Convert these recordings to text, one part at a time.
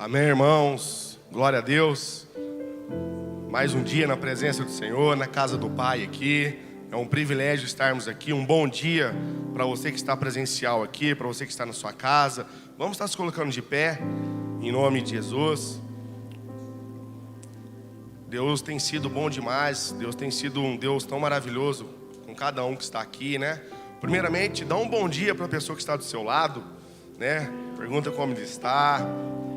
Amém, irmãos? Glória a Deus. Mais um dia na presença do Senhor, na casa do Pai aqui. É um privilégio estarmos aqui. Um bom dia para você que está presencial aqui, para você que está na sua casa. Vamos estar se colocando de pé, em nome de Jesus. Deus tem sido bom demais. Deus tem sido um Deus tão maravilhoso com cada um que está aqui, né? Primeiramente, dá um bom dia para a pessoa que está do seu lado, né? Pergunta como ele está.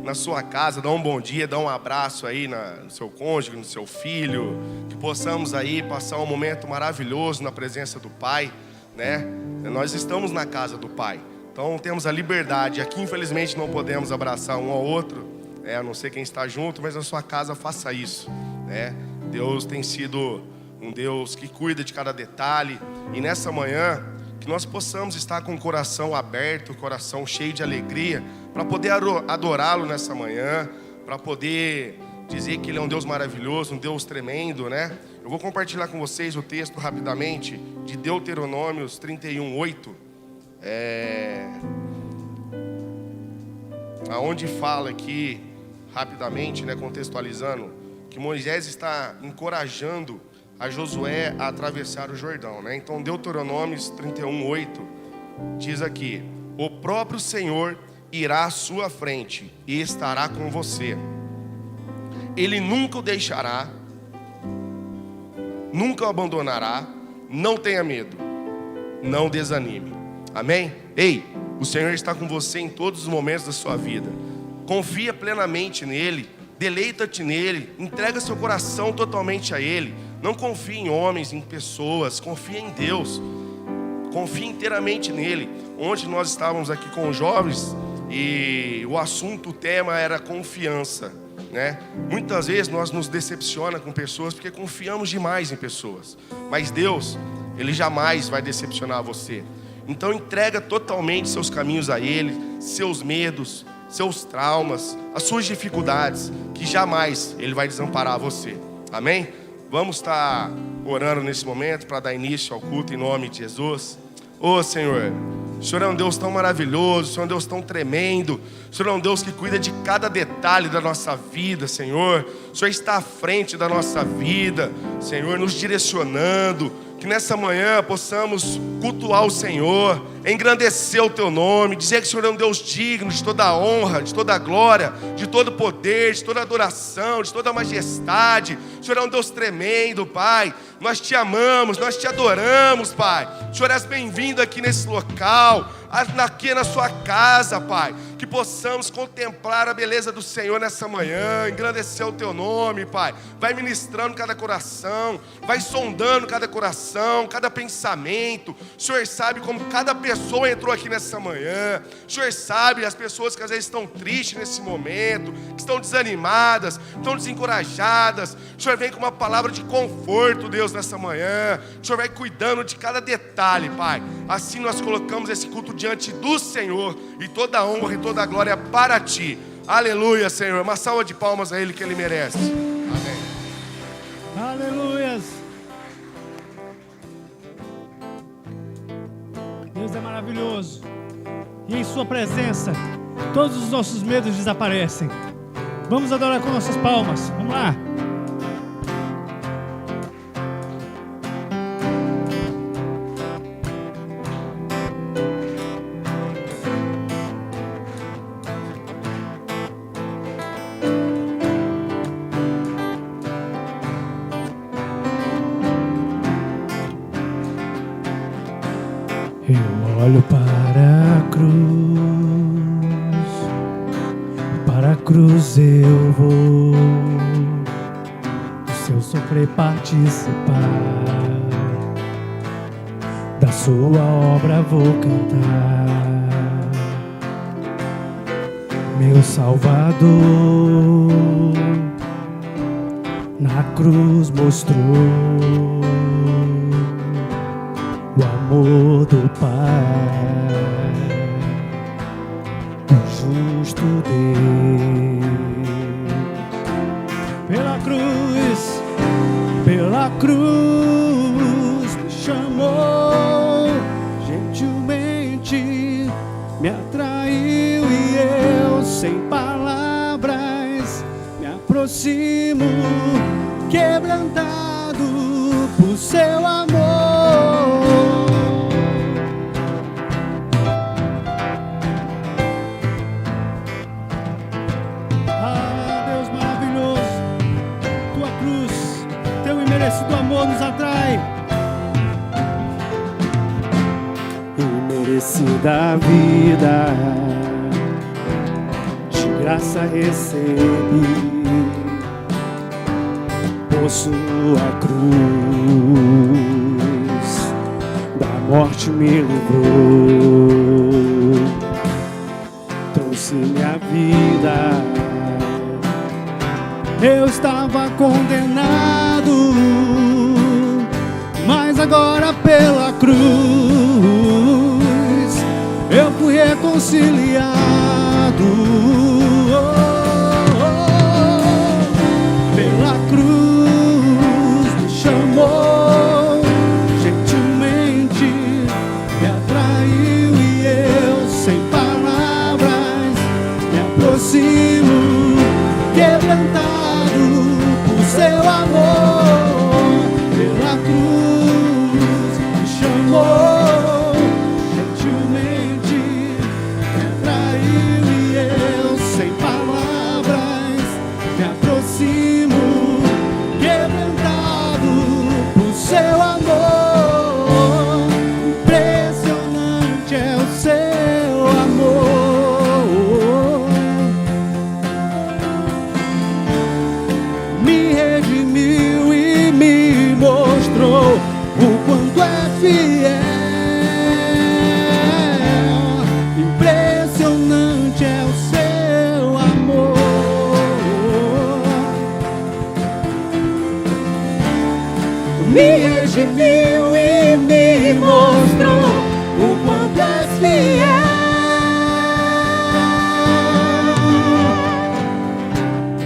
Na sua casa, dá um bom dia, dá um abraço aí no seu cônjuge, no seu filho. Que possamos aí passar um momento maravilhoso na presença do Pai, né? Nós estamos na casa do Pai, então temos a liberdade. Aqui infelizmente não podemos abraçar um ao outro, a não ser quem está junto, mas na sua casa faça isso, né? Deus tem sido um Deus que cuida de cada detalhe. E nessa manhã, que nós possamos estar com o coração aberto, o coração cheio de alegria, para poder adorá-lo nessa manhã, para poder dizer que Ele é um Deus maravilhoso, um Deus tremendo, né? Eu vou compartilhar com vocês o texto rapidamente de Deuteronômios 31:8, aonde fala aqui, rapidamente, né, contextualizando, que Moisés está encorajando a Josué a atravessar o Jordão, né? Então Deuteronômios 31:8 diz aqui: o próprio Senhor irá à sua frente e estará com você. Ele nunca o deixará, nunca o abandonará. Não tenha medo, não desanime. Amém? Ei, o Senhor está com você em todos os momentos da sua vida. Confia plenamente nele, deleita-te nele, entrega seu coração totalmente a ele. Não confie em homens, em pessoas, confia em Deus. Confie inteiramente nele. Ontem nós estávamos aqui com os jovens e o assunto, o tema era confiança, né? Muitas vezes nós nos decepcionamos com pessoas porque confiamos demais em pessoas. Mas Deus, Ele jamais vai decepcionar você. Então entrega totalmente seus caminhos a Ele, seus medos, seus traumas, as suas dificuldades, que jamais Ele vai desamparar você. Amém? Vamos estar orando nesse momento para dar início ao culto em nome de Jesus. Ô Senhor, o Senhor é um Deus tão maravilhoso, o Senhor é um Deus tão tremendo, o Senhor é um Deus que cuida de cada detalhe da nossa vida, Senhor. O Senhor está à frente da nossa vida, Senhor, nos direcionando. Que nessa manhã possamos cultuar o Senhor, engrandecer o Teu nome, dizer que o Senhor é um Deus digno de toda a honra, de toda a glória, de todo o poder, de toda a adoração, de toda a majestade. O Senhor é um Deus tremendo, Pai. Nós Te amamos, nós Te adoramos, Pai. O Senhor é bem-vindo aqui nesse local, aqui na sua casa, Pai. Que possamos contemplar a beleza do Senhor nessa manhã, engrandecer o Teu nome, Pai. Vai ministrando cada coração, vai sondando cada coração, cada pensamento. O Senhor sabe como cada pessoa entrou aqui nessa manhã. O Senhor sabe as pessoas que às vezes estão tristes nesse momento, que estão desanimadas, estão desencorajadas. O Senhor vem com uma palavra de conforto, Deus, nessa manhã. O Senhor vai cuidando de cada detalhe, Pai. Assim nós colocamos esse culto diante do Senhor, e toda a honra e toda a glória para Ti. Aleluia, Senhor. Uma salva de palmas a Ele, que Ele merece. Amém. Aleluias. Deus é maravilhoso, e em Sua presença todos os nossos medos desaparecem. Vamos adorar com nossas palmas. Vamos lá. Eu olho para a cruz eu vou, do seu sofrer participar, da sua obra vou cantar. Meu Salvador na cruz mostrou o amor do Pai, o justo Deus. Pela cruz me chamou, gentilmente me atraiu, e eu sem palavras aproximo, quebrantado por seu amor. Ah, Deus maravilhoso, tua cruz, teu imerecido amor nos atrai. Imerecida vida, de graça recebi, por sua cruz, da morte me livrou, trouxe minha vida. Eu estava condenado, mas agora pela cruz eu fui reconciliado. Pela cruz me chamou, gentilmente me atraiu, e eu sem palavras me aproximo, quebrantado por seu amor. Pela cruz me chamou, gentilmente me atraiu, e eu sem palavras me aproximo, quebrantado por seu amor. Impressionante é o seu amor, me redimiu e me mostrou o quanto é fiel. Impressionante é o seu amor, me redimiu e me mostrou o quanto é fiel.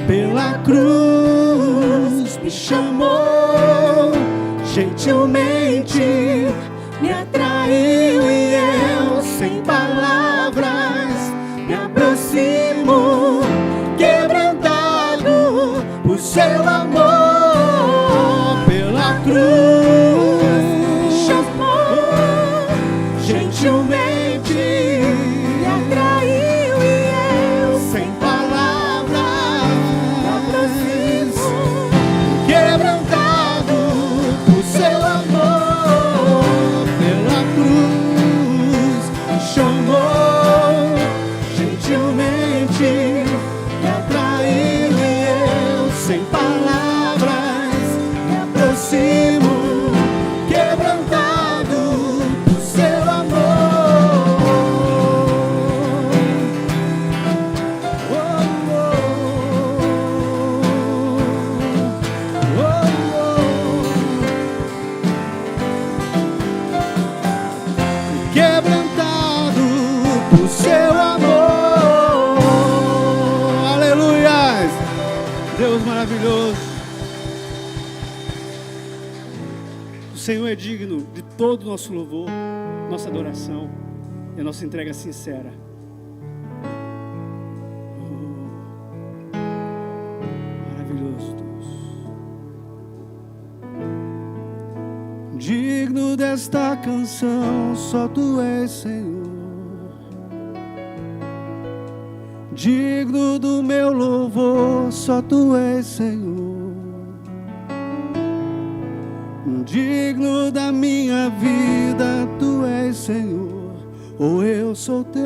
Pela cruz me chamou, gentilmente me atraiu, e eu sem palavras me aproximo, quebrantado por seu amor. Pela cruz me chamou, gentilmente me atraiu, e eu sem palavras me aproximo, quebrantado por seu amor. Pela cruz me chamou, gentilmente me atraiu, e eu sem palavras me aproximo, quebrantado por seu amor. Oh, oh, oh, oh. Quebrantado por seu amor. Aleluias, Deus maravilhoso. O Senhor é digno de todo o nosso louvor, nossa adoração e a nossa entrega sincera. Maravilhoso, Deus. Digno desta canção, só tu és, Senhor. Digno do meu louvor, só tu és, Senhor. Digno da minha vida, tu és, Senhor. Oh, eu sou teu.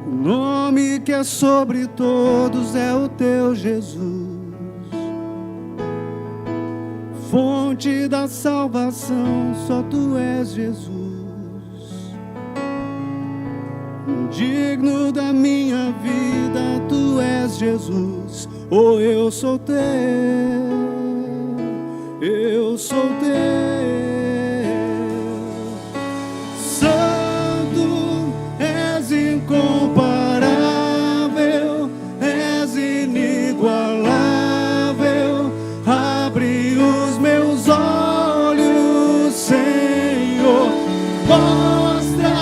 O nome que é sobre todos é o teu Jesus, fonte da salvação, só tu és, Jesus. Digno da minha vida, tu és, Jesus. Oh, eu sou teu, eu sou teu. Santo, és incomparável, és inigualável. Abre os meus olhos, Senhor, mostra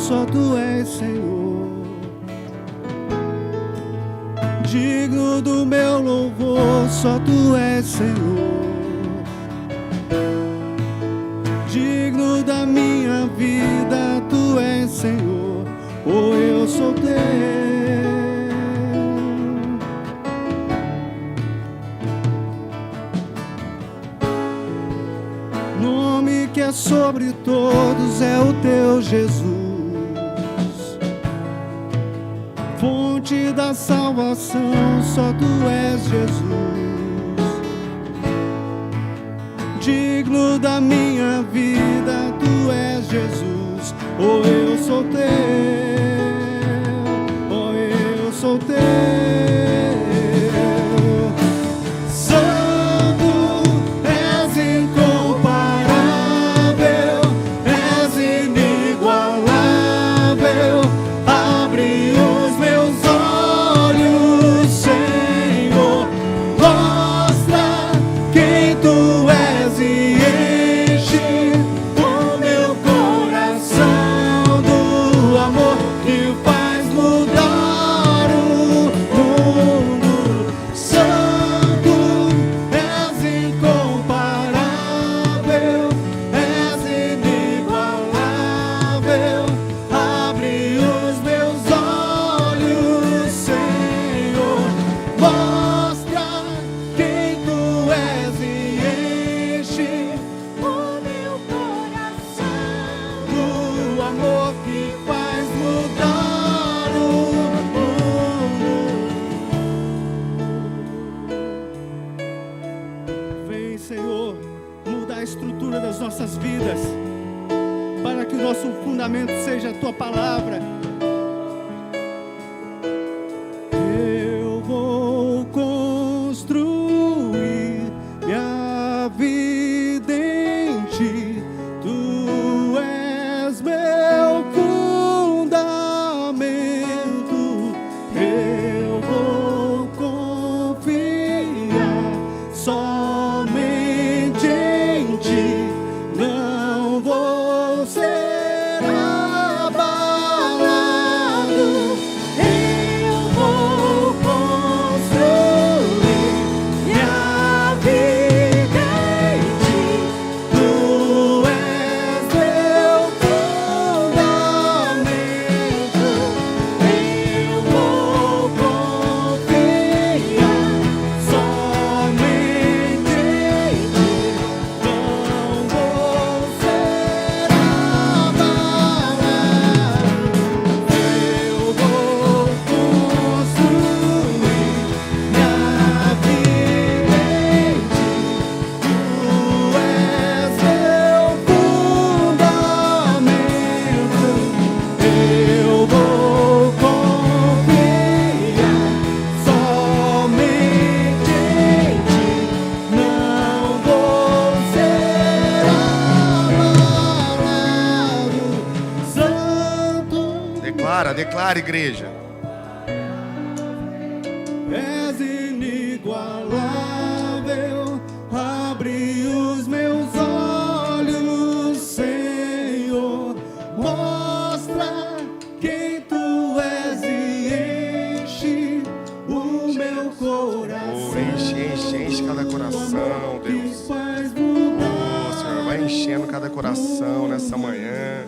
só Tu és Senhor. Digno do meu louvor, só Tu és Senhor. Digno da minha vida, Tu és Senhor. Oh, eu sou Teu. Nome que é sobre todos é o Teu Jesus. Fonte da salvação, só Tu és Jesus. Digno da minha vida, Tu és Jesus. Oh, eu sou Teu. Oh, eu sou Teu. Seja a Tua palavra. Eu vou construir minha vida em Ti. Tu és meu fundamento. Eu vou confiar somente em Ti. Não vou ser Declara, igreja. És inigualável, abre os meus olhos, Senhor. Mostra quem Tu és e enche o meu coração. Oh, enche cada coração, Deus. Oh, Senhor, vai enchendo cada coração nessa manhã.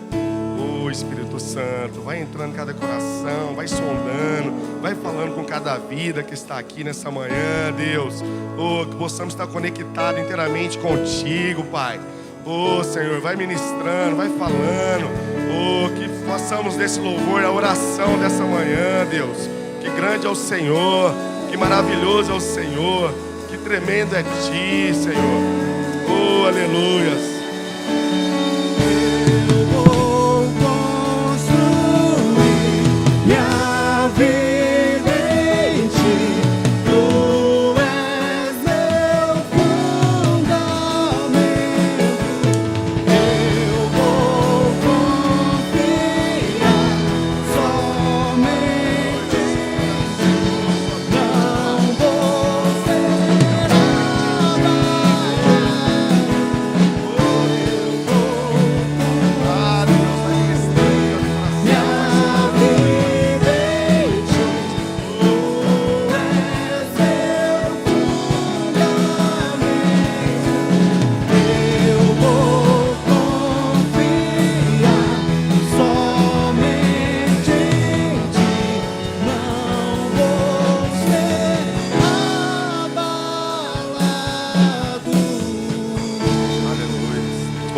Espírito Santo, vai entrando em cada coração, vai sondando, vai falando com cada vida que está aqui nessa manhã, Deus. Oh, que possamos estar conectados inteiramente contigo, Pai. Oh, Senhor, vai ministrando, vai falando. Oh, que façamos desse louvor a oração dessa manhã, Deus. Que grande é o Senhor, que maravilhoso é o Senhor, que tremendo é Ti, Senhor. Oh, aleluias.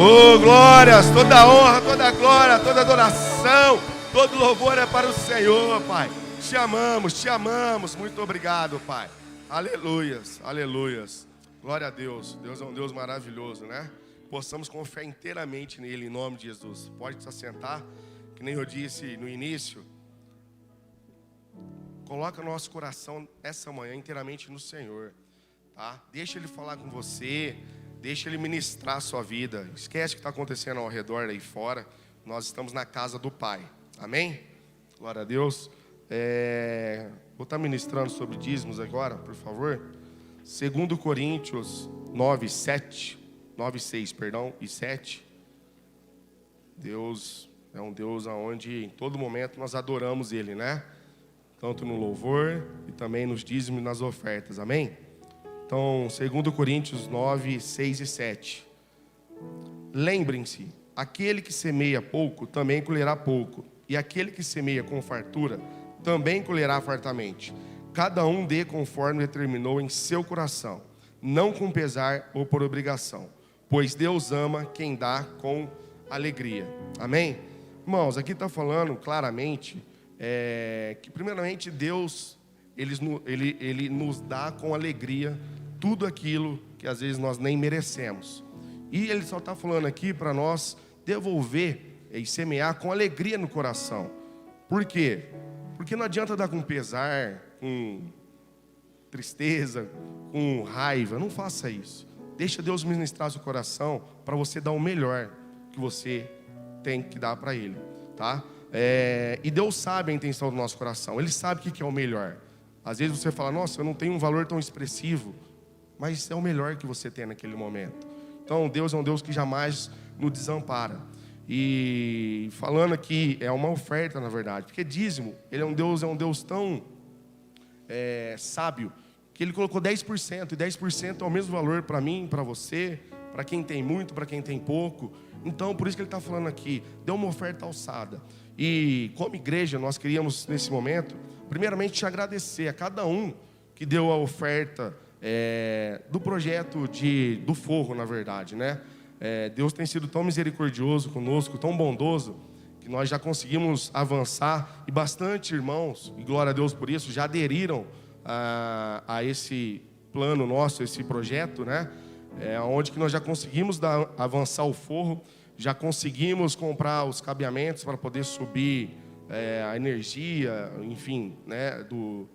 Oh, glórias, toda honra, toda glória, toda adoração, todo louvor é para o Senhor, Pai. Te amamos. Muito obrigado, Pai. Aleluias, aleluias. Glória a Deus. Deus é um Deus maravilhoso, né? Possamos confiar inteiramente nele, em nome de Jesus. Pode se assentar, que nem eu disse no início. Coloca nosso coração essa manhã inteiramente no Senhor, tá? Deixa Ele falar com você, deixa Ele ministrar a sua vida. Esquece o que está acontecendo ao redor aí fora. Nós estamos na casa do Pai, amém? Glória a Deus. Vou estar ministrando sobre dízimos agora, por favor. 2 Coríntios 9:6, e 7. Deus é um Deus onde em todo momento nós adoramos Ele, né? Tanto no louvor e também nos dízimos e nas ofertas, amém? Então, 2 Coríntios 9:6 e 7. Lembrem-se, aquele que semeia pouco, também colherá pouco. E aquele que semeia com fartura, também colherá fartamente. Cada um dê conforme determinou em seu coração, não com pesar ou por obrigação, pois Deus ama quem dá com alegria. Amém? Irmãos, aqui está falando claramente que primeiramente Deus ele nos dá com alegria tudo aquilo que às vezes nós nem merecemos. E Ele só está falando aqui para nós devolver e semear com alegria no coração. Por quê? Porque não adianta dar com pesar, com tristeza, com raiva. Não faça isso. Deixa Deus ministrar seu coração para você dar o melhor que você tem que dar para Ele, tá? E Deus sabe a intenção do nosso coração. Ele sabe o que é o melhor. Às vezes você fala, nossa, eu não tenho um valor tão expressivo, mas é o melhor que você tem naquele momento. Então Deus é um Deus que jamais nos desampara. E falando aqui, é uma oferta na verdade, porque dízimo, Ele é um Deus tão sábio, que Ele colocou 10%, e 10% é o mesmo valor para mim, para você, para quem tem muito, para quem tem pouco. Então por isso que Ele está falando aqui, dê uma oferta alçada. E como igreja, nós queríamos nesse momento, primeiramente te agradecer a cada um que deu a oferta do projeto do forro, na verdade, né? Deus tem sido tão misericordioso conosco, tão bondoso, que nós já conseguimos avançar, e bastante irmãos, e glória a Deus por isso, já aderiram a esse plano nosso, esse projeto, né? Onde que nós já conseguimos avançar o forro, já conseguimos comprar os cabeamentos para poder subir a energia, enfim, né, do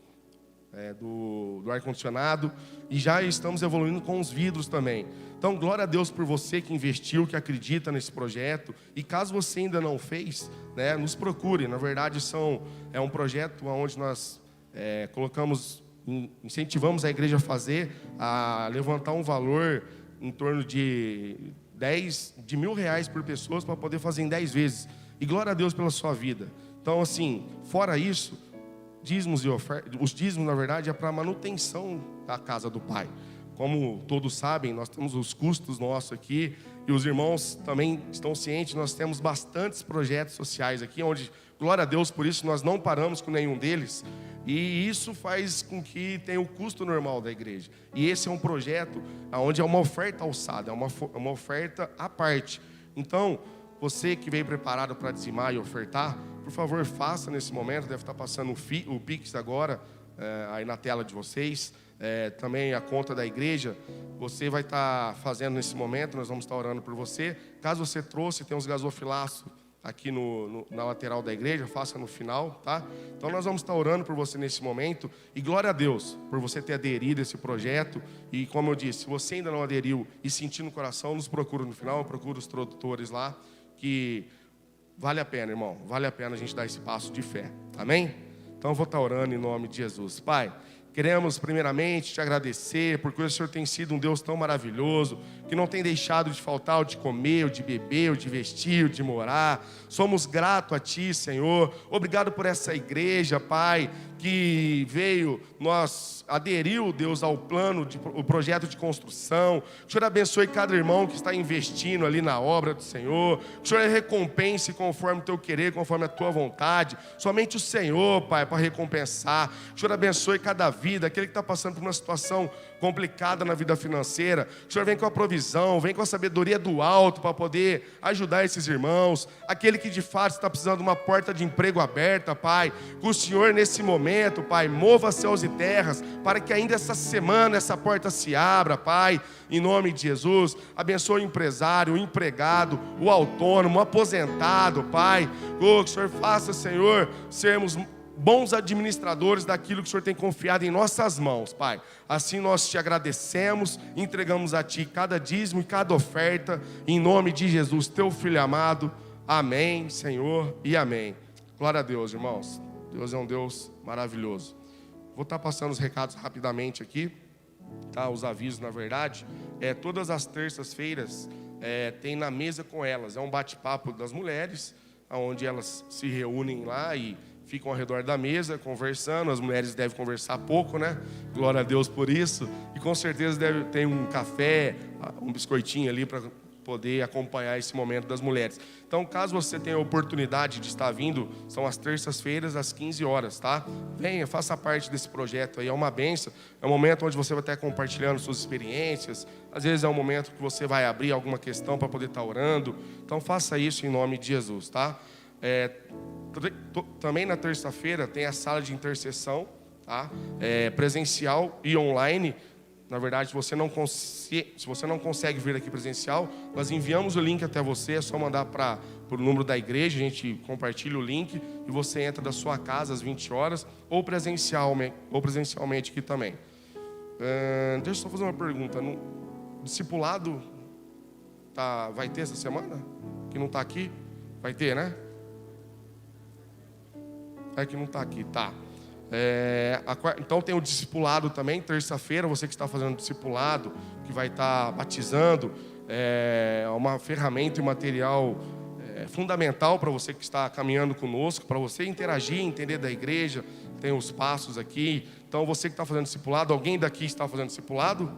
ar-condicionado, e já estamos evoluindo com os vidros também. Então, glória a Deus por você que investiu, que acredita nesse projeto. E caso você ainda não fez, né, nos procure. Na verdade, é um projeto onde nós incentivamos a igreja a levantar um valor em torno de R$10.000 por pessoa, para poder fazer em 10 vezes. E glória a Deus pela sua vida. Então, assim, fora isso, os dízimos, na verdade, é para a manutenção da casa do Pai. Como todos sabem, nós temos os custos nossos aqui, e os irmãos também estão cientes, nós temos bastantes projetos sociais aqui, onde, glória a Deus, por isso nós não paramos com nenhum deles, e isso faz com que tenha o custo normal da igreja. E esse é um projeto onde é uma oferta alçada, é uma oferta à parte. Então, você que veio preparado para dizimar e ofertar, por favor, faça nesse momento. Deve estar passando o Pix agora, aí na tela de vocês. Também a conta da igreja, você vai estar fazendo nesse momento. Nós vamos estar orando por você. Caso você trouxe, tem uns gasofilaços aqui na lateral da igreja, faça no final, tá? Então nós vamos estar orando por você nesse momento. E glória a Deus por você ter aderido a esse projeto. E como eu disse, se você ainda não aderiu e sentir no coração, nos procura no final, procura os tradutores lá, que vale a pena, irmão, vale a pena a gente dar esse passo de fé, amém? Então eu vou estar orando em nome de Jesus. Pai, queremos primeiramente te agradecer, porque o Senhor tem sido um Deus tão maravilhoso, que não tem deixado de faltar o de comer, o de beber, o de vestir, o de morar. Somos gratos a Ti, Senhor. Obrigado por essa igreja, Pai, que aderiu, Deus, ao plano, o projeto de construção. Que o Senhor abençoe cada irmão que está investindo ali na obra do Senhor. Que o Senhor recompense conforme o Teu querer, conforme a Tua vontade. Somente o Senhor, Pai, para recompensar. Que o Senhor abençoe cada vida vida, aquele que está passando por uma situação complicada na vida financeira, que o Senhor vem com a provisão, vem com a sabedoria do alto para poder ajudar esses irmãos, aquele que de fato está precisando de uma porta de emprego aberta, Pai, que o Senhor nesse momento, Pai, mova céus e terras, para que ainda essa semana essa porta se abra, Pai, em nome de Jesus. Abençoe o empresário, o empregado, o autônomo, o aposentado, Pai, que o Senhor faça, Senhor, sermos bons administradores daquilo que o Senhor tem confiado em nossas mãos, Pai. Assim nós te agradecemos, entregamos a Ti cada dízimo e cada oferta, em nome de Jesus, Teu Filho amado. Amém, Senhor, e amém. Glória a Deus, irmãos. Deus é um Deus maravilhoso. Vou estar passando os recados rapidamente aqui, tá? Os avisos, na verdade. Todas as terças-feiras tem na mesa com elas. É um bate-papo das mulheres, onde elas se reúnem lá e ficam ao redor da mesa conversando. As mulheres devem conversar pouco, né? Glória a Deus por isso. E com certeza deve ter um café, um biscoitinho ali para poder acompanhar esse momento das mulheres. Então, caso você tenha a oportunidade de estar vindo, são as terças-feiras às 15 horas, tá? Venha, faça parte desse projeto aí, é uma bênção. É um momento onde você vai estar compartilhando suas experiências. Às vezes é um momento que você vai abrir alguma questão para poder estar orando. Então, faça isso em nome de Jesus, tá? Também na terça-feira tem a sala de intercessão, tá? Presencial e online. Na verdade, se você não consegue vir aqui presencial, nós enviamos o link até você. É só mandar para o número da igreja, a gente compartilha o link e você entra da sua casa às 20 horas ou presencialmente aqui também. Deixa eu só fazer uma pergunta. No discipulado vai ter essa semana? Que não está aqui? Vai ter, né? Que não está aqui, tá. Então tem o discipulado também, terça-feira, você que está fazendo discipulado, que vai estar batizando, uma ferramenta e material fundamental para você que está caminhando conosco, para você interagir, entender da igreja, tem os passos aqui. Então você que está fazendo discipulado, alguém daqui está fazendo discipulado?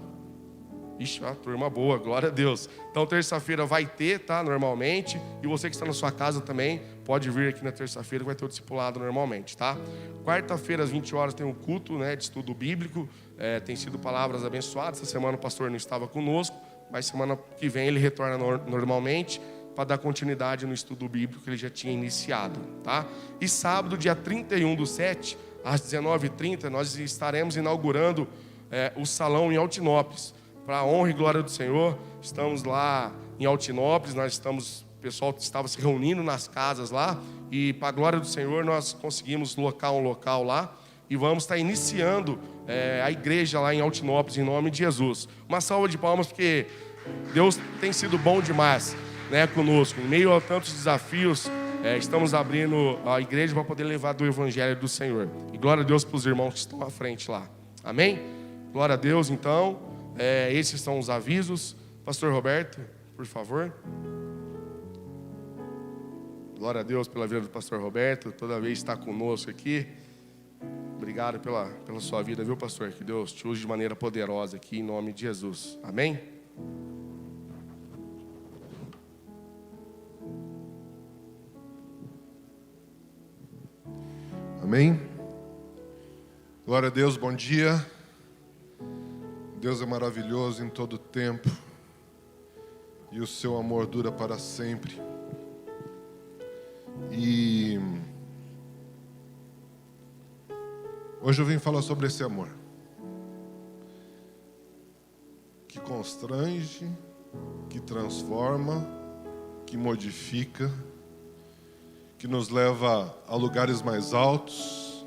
Ixi, turma boa, glória a Deus. Então terça-feira vai ter, tá, normalmente. E você que está na sua casa também, pode vir aqui na terça-feira que vai ter o discipulado normalmente, tá? Quarta-feira às 20 horas tem um culto, né, de estudo bíblico. Tem sido palavras abençoadas. Essa semana o pastor não estava conosco, mas semana que vem ele retorna normalmente para dar continuidade no estudo bíblico que ele já tinha iniciado, tá? E sábado, dia 31/7, às 19h30, nós estaremos inaugurando o salão em Altinópolis. Para a honra e glória do Senhor, estamos lá em Altinópolis, o pessoal estava se reunindo nas casas lá, e para a glória do Senhor nós conseguimos locar um local lá, e vamos estar iniciando a igreja lá em Altinópolis, em nome de Jesus. Uma salva de palmas, porque Deus tem sido bom demais, né, conosco. Em meio a tantos desafios, estamos abrindo a igreja para poder levar do evangelho do Senhor. E glória a Deus para os irmãos que estão à frente lá. Amém? Glória a Deus, então. Esses são os avisos. Pastor Roberto, por favor. Glória a Deus pela vida do pastor Roberto, toda vez está conosco aqui. Obrigado pela sua vida, viu, pastor? Que Deus te use de maneira poderosa aqui, em nome de Jesus. Amém? Amém? Glória a Deus, bom dia. Deus é maravilhoso em todo tempo e o seu amor dura para sempre. E hoje eu vim falar sobre esse amor que constrange, que transforma, que modifica, que nos leva a lugares mais altos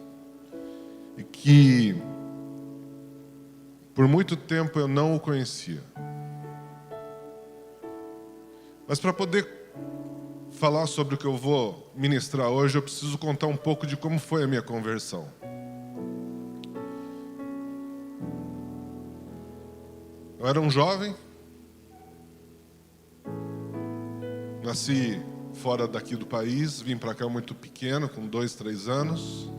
e que por muito tempo eu não o conhecia. Mas para poder falar sobre o que eu vou ministrar hoje, eu preciso contar um pouco de como foi a minha conversão. Eu era um jovem, nasci fora daqui do país, vim para cá muito pequeno, com 2, 3 anos.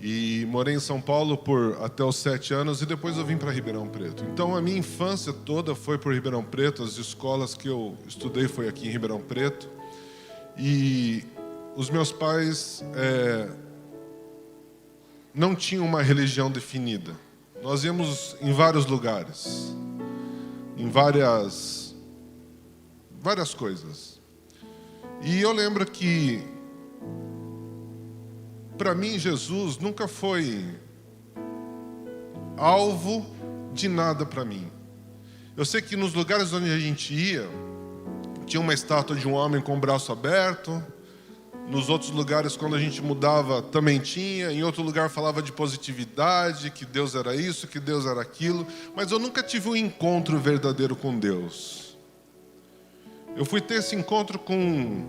E morei em São Paulo até os 7 anos e depois eu vim para Ribeirão Preto. Então a minha infância toda foi por Ribeirão Preto, as escolas que eu estudei foi aqui em Ribeirão Preto. E os meus pais não tinha uma religião definida. Nós íamos em vários lugares, em várias coisas. E eu lembro que, para mim, Jesus nunca foi alvo de nada para mim. Eu sei que nos lugares onde a gente ia, tinha uma estátua de um homem com o braço aberto. Nos outros lugares, quando a gente mudava, também tinha. Em outro lugar falava de positividade, que Deus era isso, que Deus era aquilo. Mas eu nunca tive um encontro verdadeiro com Deus. Eu fui ter esse encontro com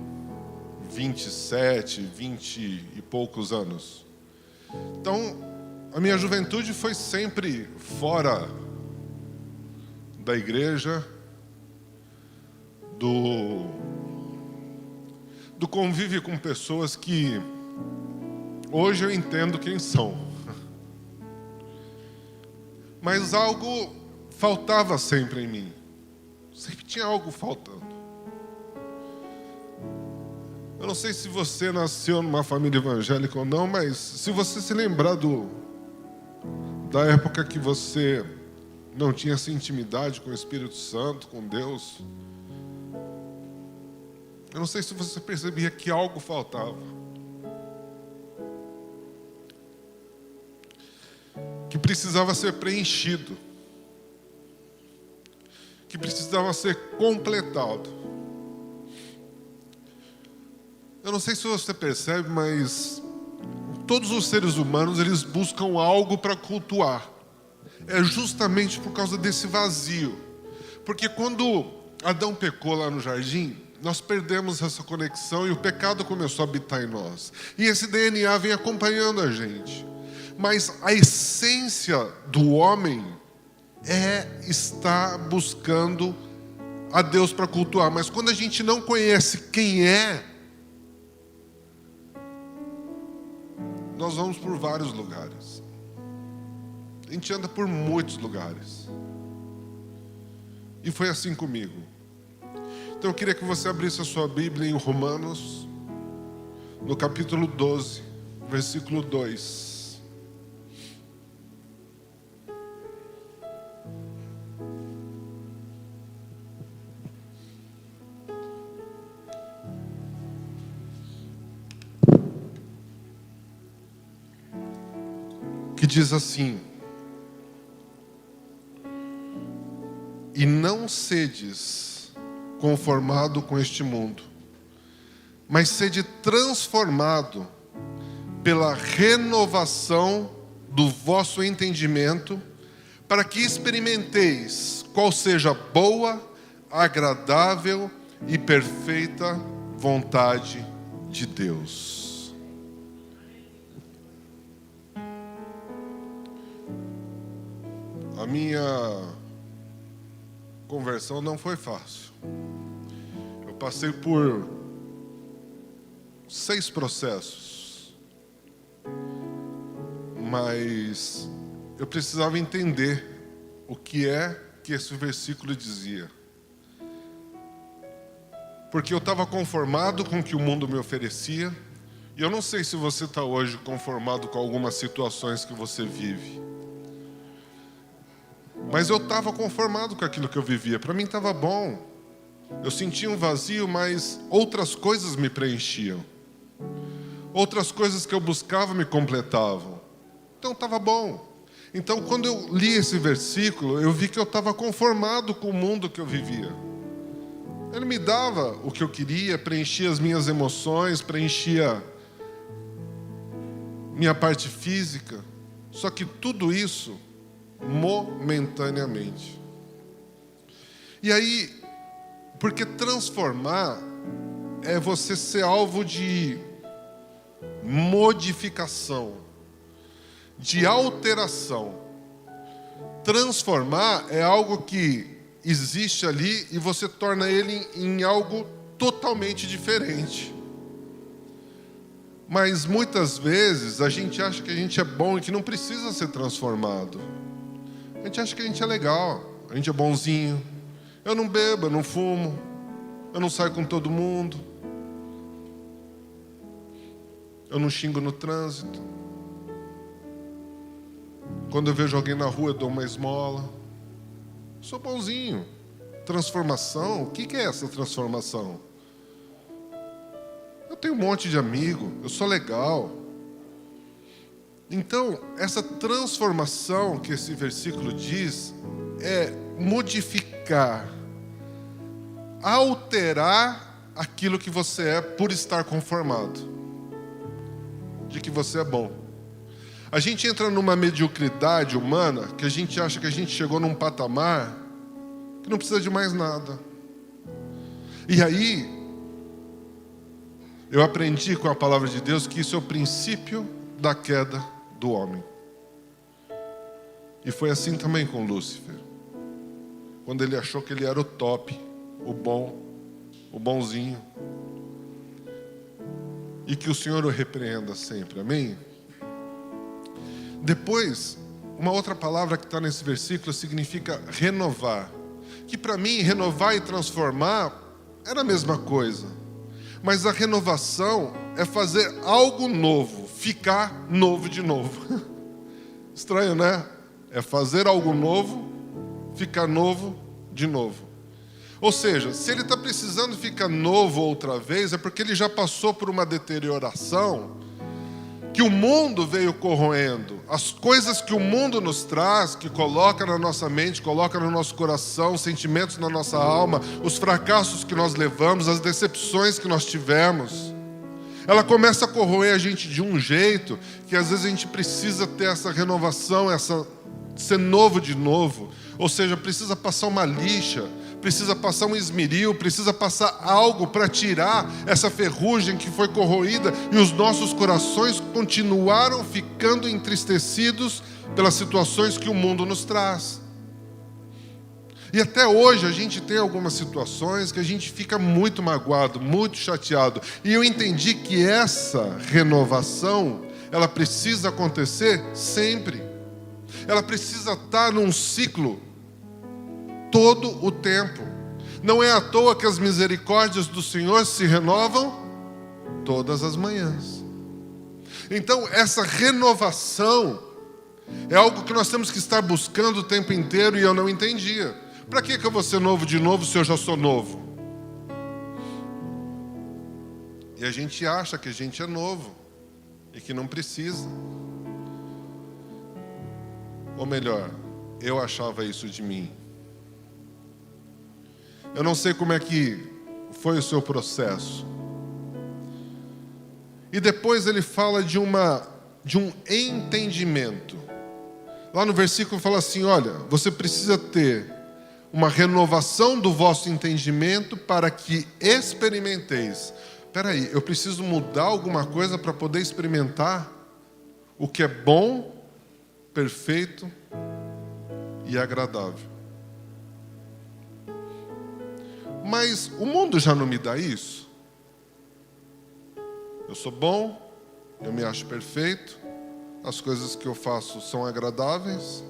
27, 20 e poucos anos. Então, a minha juventude foi sempre fora da igreja, do convívio com pessoas que hoje eu entendo quem são. Mas algo faltava sempre em mim. Sempre tinha algo faltando. Eu não sei se você nasceu numa família evangélica ou não, mas se você se lembrar da época que você não tinha essa intimidade com o Espírito Santo, com Deus, eu não sei se você percebia que algo faltava. Que precisava ser preenchido. Que precisava ser completado. Eu não sei se você percebe, mas todos os seres humanos, eles buscam algo para cultuar. É justamente por causa desse vazio. Porque quando Adão pecou lá no jardim, nós perdemos essa conexão e o pecado começou a habitar em nós. E esse DNA vem acompanhando a gente. Mas a essência do homem é estar buscando a Deus para cultuar. Mas quando a gente não conhece quem é, nós vamos por vários lugares. A gente anda por muitos lugares. E foi assim comigo. Então eu queria que você abrisse a sua Bíblia em Romanos, no capítulo 12, versículo 2. Que diz assim: e não sedes conformado com este mundo, mas sede transformado pela renovação do vosso entendimento, para que experimenteis qual seja a boa, agradável e perfeita vontade de Deus. A minha conversão não foi fácil. Eu passei por 6 processos, mas eu precisava entender o que é que esse versículo dizia. Porque eu estava conformado com o que o mundo me oferecia, e eu não sei se você está hoje conformado com algumas situações que você vive. Mas eu estava conformado com aquilo que eu vivia. Para mim estava bom. Eu sentia um vazio, mas outras coisas me preenchiam. Outras coisas que eu buscava me completavam. Então estava bom. Então quando eu li esse versículo, eu vi que eu estava conformado com o mundo que eu vivia. Ele me dava o que eu queria, preenchia as minhas emoções, preenchia minha parte física. Só que tudo isso momentaneamente. E aí, porque transformar é você ser alvo de modificação, de alteração. Transformar é algo que existe ali e você torna ele em algo totalmente diferente. Mas muitas vezes a gente acha que a gente é bom e que não precisa ser transformado. A gente acha que a gente é legal, a gente é bonzinho. Eu não bebo, eu não fumo, eu não saio com todo mundo, eu não xingo no trânsito. Quando eu vejo alguém na rua, eu dou uma esmola. Sou bonzinho. Transformação? O que é essa transformação? Eu tenho um monte de amigo, eu sou legal. Então, essa transformação que esse versículo diz é modificar, alterar aquilo que você é por estar conformado, de que você é bom. A gente entra numa mediocridade humana que a gente acha que a gente chegou num patamar que não precisa de mais nada. E aí, eu aprendi com a palavra de Deus que isso é o princípio da queda do homem. E foi assim também com Lúcifer. Quando ele achou que ele era o top, o bom, o bonzinho. E que o Senhor o repreenda sempre, amém? Depois, uma outra palavra que está nesse versículo significa renovar. Que para mim, renovar e transformar era a mesma coisa. Mas a renovação é fazer algo novo, ficar novo de novo. Estranho, né? É fazer algo novo, ficar novo de novo. Ou seja, se ele está precisando ficar novo outra vez, é porque ele já passou por uma deterioração que o mundo veio corroendo. As coisas que o mundo nos traz, que coloca na nossa mente, coloca no nosso coração, sentimentos na nossa alma, os fracassos que nós levamos, as decepções que nós tivemos, ela começa a corroer a gente de um jeito que às vezes a gente precisa ter essa renovação, ser novo de novo. Ou seja, precisa passar uma lixa, precisa passar um esmeril, precisa passar algo para tirar essa ferrugem que foi corroída, e os nossos corações continuaram ficando entristecidos pelas situações que o mundo nos traz. E até hoje a gente tem algumas situações que a gente fica muito magoado, muito chateado. E eu entendi que essa renovação, ela precisa acontecer sempre. Ela precisa estar num ciclo todo o tempo. Não é à toa que as misericórdias do Senhor se renovam todas as manhãs. Então, essa renovação é algo que nós temos que estar buscando o tempo inteiro, e eu não entendia. Para que eu vou ser novo de novo se eu já sou novo? E a gente acha que a gente é novo e que não precisa. Ou melhor, eu achava isso de mim. Eu não sei como é que foi o seu processo. E depois ele fala de um entendimento. Lá no versículo fala assim: olha, você precisa ter uma renovação do vosso entendimento para que experimenteis. Espera aí, eu preciso mudar alguma coisa para poder experimentar o que é bom, perfeito e agradável. Mas o mundo já não me dá isso. Eu sou bom, eu me acho perfeito, as coisas que eu faço são agradáveis.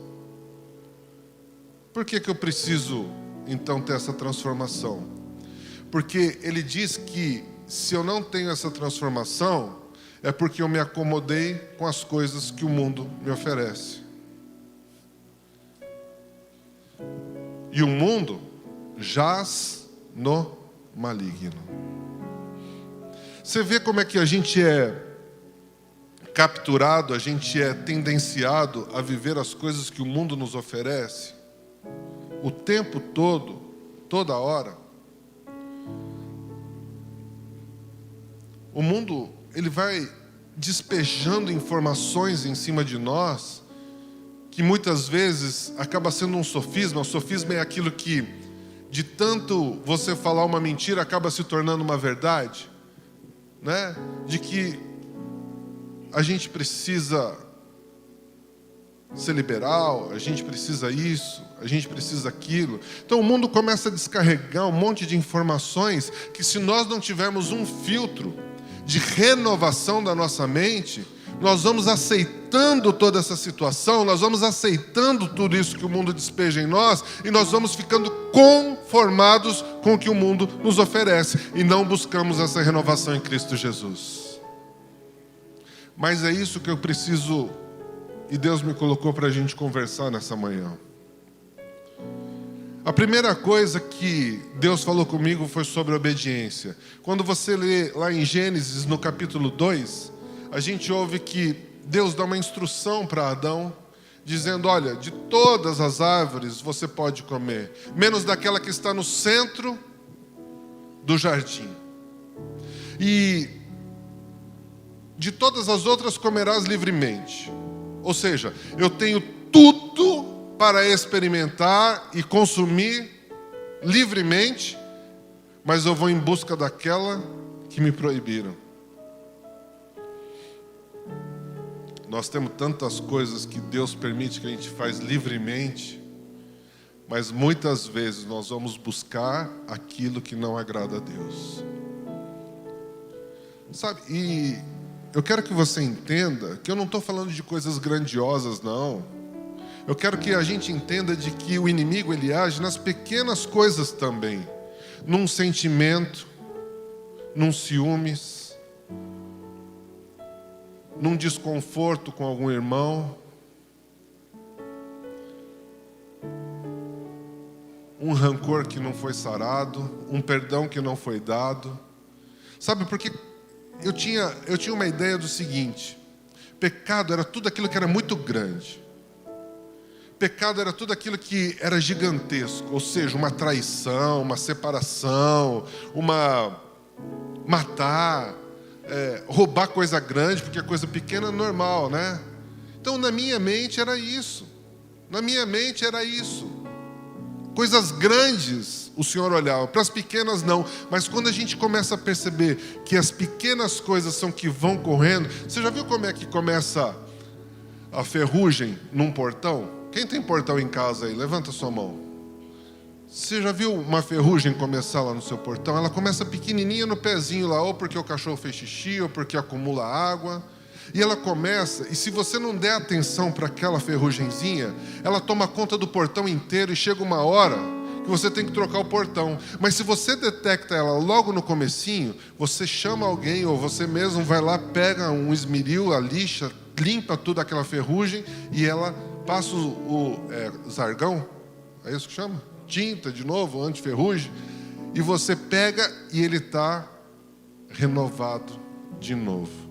Por que eu preciso, então, ter essa transformação? Porque ele diz que se eu não tenho essa transformação, é porque eu me acomodei com as coisas que o mundo me oferece. E o mundo jaz no maligno. Você vê como é que a gente é capturado, a gente é tendenciado a viver as coisas que o mundo nos oferece o tempo todo, toda hora. O mundo, ele vai despejando informações em cima de nós que muitas vezes acaba sendo um sofisma. O sofisma é aquilo que, de tanto você falar uma mentira, acaba se tornando uma verdade, né? De que a gente precisa ser liberal, a gente precisa isso, a gente precisa aquilo. Então o mundo começa a descarregar um monte de informações que, se nós não tivermos um filtro de renovação da nossa mente, nós vamos aceitando toda essa situação, nós vamos aceitando tudo isso que o mundo despeja em nós, e nós vamos ficando conformados com o que o mundo nos oferece, e não buscamos essa renovação em Cristo Jesus. Mas é isso que eu preciso e Deus me colocou para a gente conversar nessa manhã. A primeira coisa que Deus falou comigo foi sobre obediência. Quando você lê lá em Gênesis, no capítulo 2, a gente ouve que Deus dá uma instrução para Adão, dizendo: olha, de todas as árvores você pode comer, menos daquela que está no centro do jardim. E de todas as outras comerás livremente. Ou seja, eu tenho tudo para experimentar e consumir livremente, mas eu vou em busca daquela que me proibiram. Nós temos tantas coisas que Deus permite que a gente faz livremente, mas muitas vezes nós vamos buscar aquilo que não agrada a Deus. Sabe, e eu quero que você entenda que eu não estou falando de coisas grandiosas, não. Eu quero que a gente entenda de que o inimigo, ele age nas pequenas coisas também. Num sentimento, num ciúmes, num desconforto com algum irmão, um rancor que não foi sarado, um perdão que não foi dado. Sabe, porque eu tinha uma ideia do seguinte: pecado era tudo aquilo que era muito grande. Pecado era tudo aquilo que era gigantesco, ou seja, uma traição, uma separação, matar, roubar coisa grande, porque a coisa pequena é normal, né? Então, na minha mente era isso. Coisas grandes o Senhor olhava, para as pequenas não. Mas quando a gente começa a perceber que as pequenas coisas são que vão correndo. Você já viu como é que começa a ferrugem num portão? Quem tem portão em casa aí? Levanta sua mão. Você já viu uma ferrugem começar lá no seu portão? Ela começa pequenininha no pezinho lá, ou porque o cachorro fez xixi, ou porque acumula água. E ela começa, e se você não der atenção para aquela ferrugenzinha, ela toma conta do portão inteiro e chega uma hora que você tem que trocar o portão. Mas se você detecta ela logo no comecinho, você chama alguém, ou você mesmo vai lá, pega um esmeril, a lixa, limpa tudo aquela ferrugem, e ela passa o zargão, é isso que chama? Tinta de novo, anti-ferrugem, e você pega e ele está renovado de novo.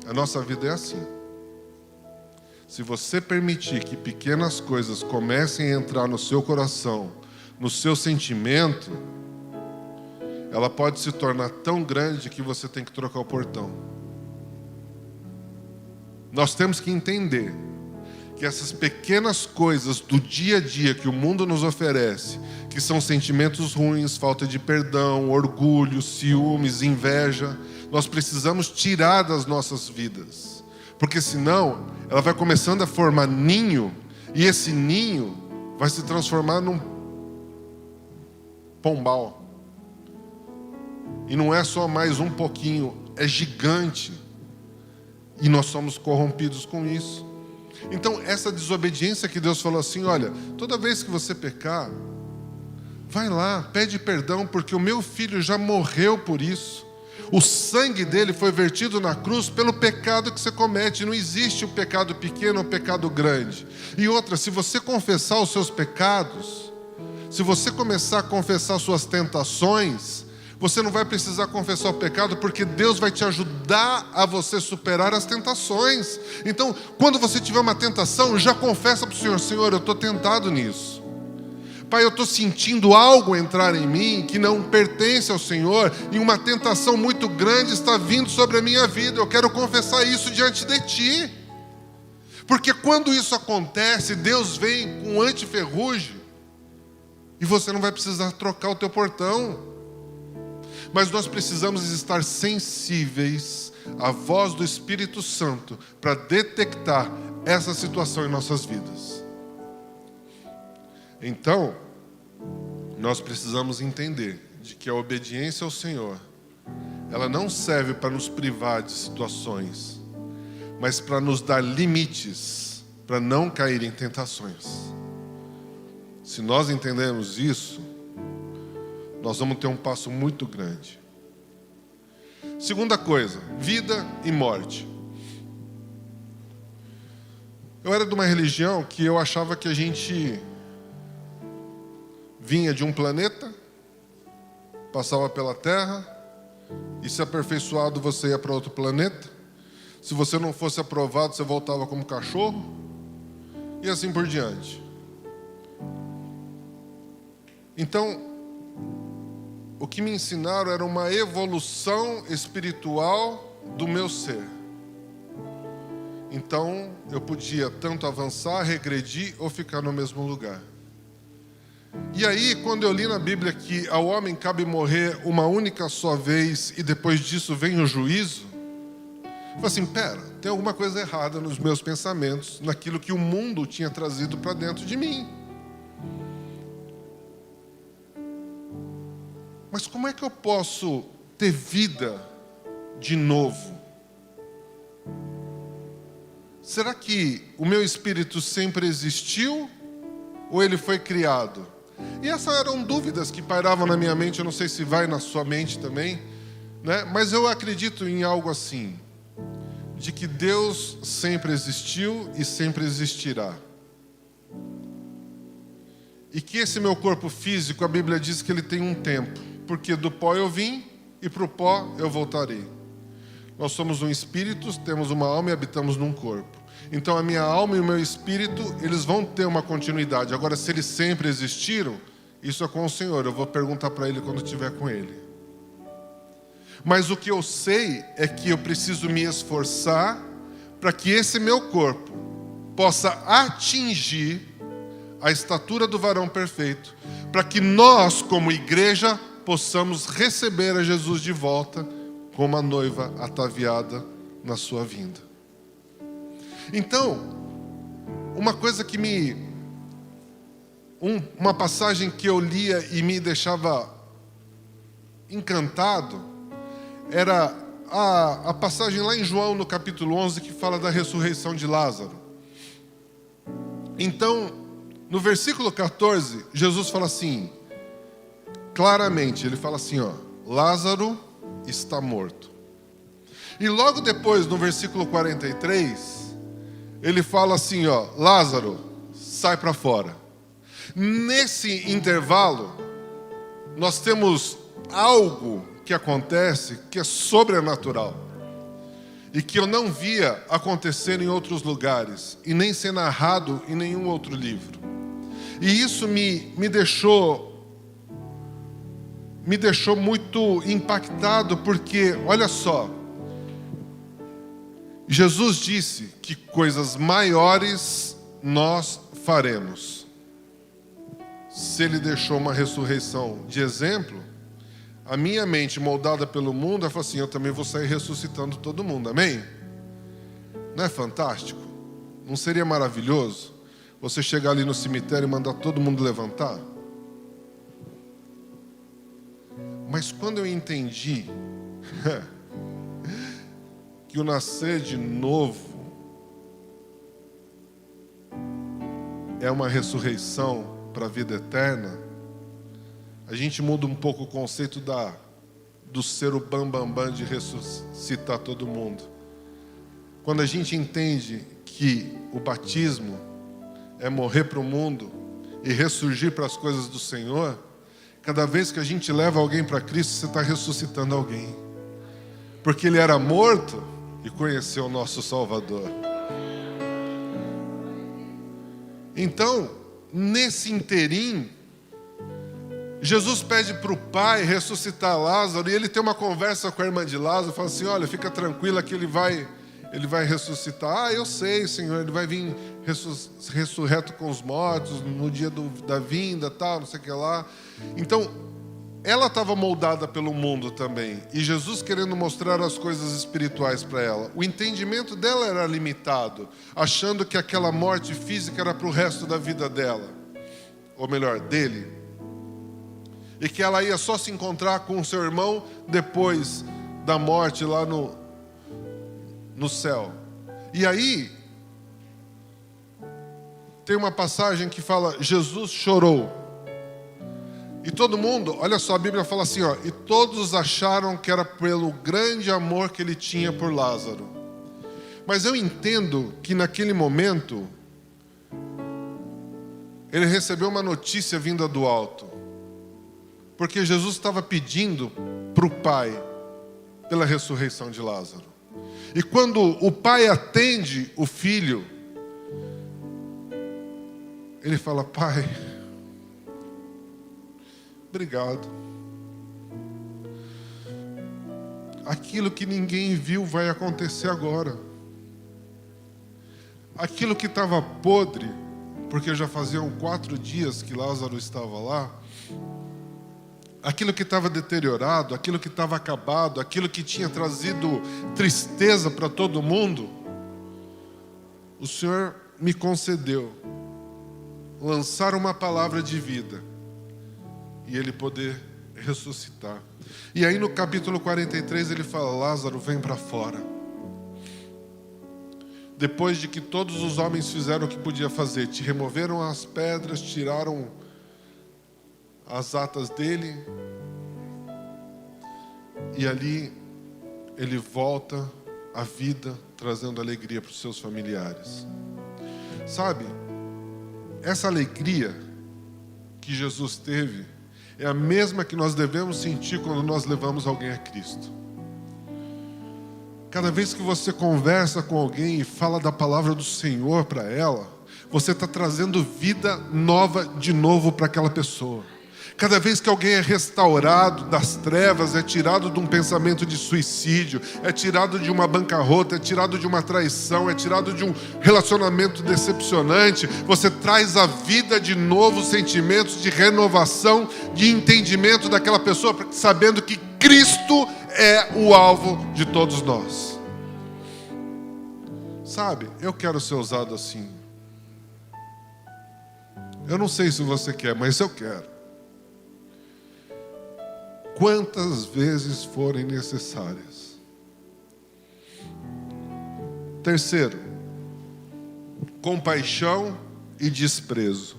A nossa vida é assim. Se você permitir que pequenas coisas comecem a entrar no seu coração, no seu sentimento, ela pode se tornar tão grande que você tem que trocar o portão. Nós temos que entender que essas pequenas coisas do dia a dia que o mundo nos oferece, que são sentimentos ruins, falta de perdão, orgulho, ciúmes, inveja, nós precisamos tirar das nossas vidas. Porque senão, ela vai começando a formar ninho, e esse ninho vai se transformar num pombal. E não é só mais um pouquinho, é gigante. E nós somos corrompidos com isso. Então, essa desobediência que Deus falou assim: olha, toda vez que você pecar, vai lá, pede perdão, porque o meu filho já morreu por isso. O sangue dele foi vertido na cruz pelo pecado que você comete. Não existe o pecado pequeno ou o pecado grande. E outra, se você confessar os seus pecados, se você começar a confessar suas tentações, você não vai precisar confessar o pecado, porque Deus vai te ajudar a você superar as tentações. Então, quando você tiver uma tentação, já confessa para o Senhor: Senhor, eu estou tentado nisso. Pai, eu estou sentindo algo entrar em mim que não pertence ao Senhor, e uma tentação muito grande está vindo sobre a minha vida. Eu quero confessar isso diante de Ti. Porque quando isso acontece, Deus vem com anti-ferrugem, e você não vai precisar trocar o teu portão. Mas nós precisamos estar sensíveis à voz do Espírito Santo para detectar essa situação em nossas vidas. Então, nós precisamos entender de que a obediência ao Senhor, ela não serve para nos privar de situações, mas para nos dar limites, para não cair em tentações. Se nós entendermos isso, nós vamos ter um passo muito grande. Segunda coisa, vida e morte. Eu era de uma religião que eu achava que a gente vinha de um planeta, passava pela Terra, e se aperfeiçoado você ia para outro planeta. Se você não fosse aprovado, você voltava como cachorro, e assim por diante. Então, o que me ensinaram era uma evolução espiritual do meu ser. Então, eu podia tanto avançar, regredir ou ficar no mesmo lugar. E aí, quando eu li na Bíblia que ao homem cabe morrer uma única só vez e depois disso vem o juízo, eu falei assim, pera, tem alguma coisa errada nos meus pensamentos, naquilo que o mundo tinha trazido para dentro de mim. Mas como é que eu posso ter vida de novo? Será que o meu espírito sempre existiu ou ele foi criado? E essas eram dúvidas que pairavam na minha mente, eu não sei se vai na sua mente também, né? Mas eu acredito em algo assim, de que Deus sempre existiu e sempre existirá. E que esse meu corpo físico, a Bíblia diz que ele tem um tempo, porque do pó eu vim e para o pó eu voltarei. Nós somos um espírito, temos uma alma e habitamos num corpo. Então a minha alma e o meu espírito, eles vão ter uma continuidade. Agora, se eles sempre existiram, isso é com o Senhor. Eu vou perguntar para Ele quando estiver com Ele. Mas o que eu sei é que eu preciso me esforçar para que esse meu corpo possa atingir a estatura do varão perfeito, para que nós, como igreja, possamos receber a Jesus de volta como a noiva ataviada na sua vinda. Então, uma coisa que uma passagem que eu lia e me deixava encantado, era a passagem lá em João, no capítulo 11, que fala da ressurreição de Lázaro. Então, no versículo 14, Jesus fala assim, claramente, ele fala assim, ó, Lázaro está morto. E logo depois, no versículo 43, ele fala assim, ó, Lázaro, sai para fora. Nesse intervalo, nós temos algo que acontece que é sobrenatural e que eu não via acontecer em outros lugares e nem ser narrado em nenhum outro livro. E isso me deixou muito impactado, porque, olha só, Jesus disse que coisas maiores nós faremos. Se Ele deixou uma ressurreição de exemplo, a minha mente moldada pelo mundo, ela fala assim, eu também vou sair ressuscitando todo mundo, amém? Não é fantástico? Não seria maravilhoso você chegar ali no cemitério e mandar todo mundo levantar? Mas quando eu entendi que o nascer de novo é uma ressurreição para a vida eterna, a gente muda um pouco o conceito do ser o bambambam de ressuscitar todo mundo. Quando a gente entende que o batismo é morrer para o mundo e ressurgir para as coisas do Senhor, cada vez que a gente leva alguém para Cristo, você está ressuscitando alguém. Porque ele era morto e conheceu o nosso Salvador. Então, nesse interim, Jesus pede para o Pai ressuscitar Lázaro, e ele tem uma conversa com a irmã de Lázaro, fala assim, olha, fica tranquila que ele vai ressuscitar. Ah, eu sei, Senhor, ele vai vir ressurreto com os mortos, no dia da vinda, tal, não sei o que lá. Então, ela estava moldada pelo mundo também, e Jesus querendo mostrar as coisas espirituais para ela. O entendimento dela era limitado, achando que aquela morte física era para o resto da vida dela, ou melhor, dele. E que ela ia só se encontrar com o seu irmão depois da morte lá no céu. E aí, tem uma passagem que fala, Jesus chorou. E todo mundo, olha só, a Bíblia fala assim, ó, e todos acharam que era pelo grande amor que ele tinha por Lázaro. Mas eu entendo que naquele momento, ele recebeu uma notícia vinda do alto. Porque Jesus estava pedindo para o Pai pela ressurreição de Lázaro. E quando o Pai atende o Filho, ele fala: Pai, obrigado. Aquilo que ninguém viu vai acontecer agora. Aquilo que estava podre, porque já faziam 4 dias que Lázaro estava lá, aquilo que estava deteriorado, aquilo que estava acabado, aquilo que tinha trazido tristeza para todo mundo, o Senhor me concedeu lançar uma palavra de vida e ele poder ressuscitar. E aí no capítulo 43 ele fala: Lázaro, vem para fora. Depois de que todos os homens fizeram o que podia fazer, te removeram as pedras, tiraram as atas dele, e ali ele volta à vida, trazendo alegria para os seus familiares. Sabe, essa alegria que Jesus teve é a mesma que nós devemos sentir quando nós levamos alguém a Cristo. Cada vez que você conversa com alguém e fala da palavra do Senhor para ela, você está trazendo vida nova de novo para aquela pessoa. Cada vez que alguém é restaurado das trevas, é tirado de um pensamento de suicídio, é tirado de uma bancarrota, é tirado de uma traição, é tirado de um relacionamento decepcionante, você traz à vida de novo sentimentos de renovação, de entendimento daquela pessoa, sabendo que Cristo é o alvo de todos nós. Sabe, eu quero ser usado assim. Eu não sei se você quer, mas eu quero. Quantas vezes forem necessárias. Terceiro, compaixão e desprezo.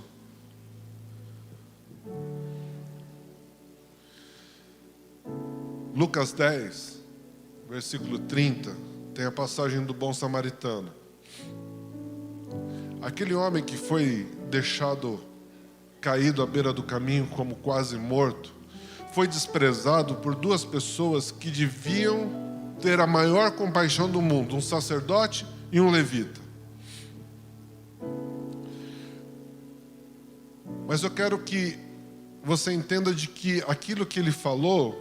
Lucas 10, versículo 30, tem a passagem do bom samaritano. Aquele homem que foi deixado caído à beira do caminho como quase morto, foi desprezado por 2 pessoas que deviam ter a maior compaixão do mundo, um sacerdote e um levita. Mas eu quero que você entenda de que aquilo que ele falou,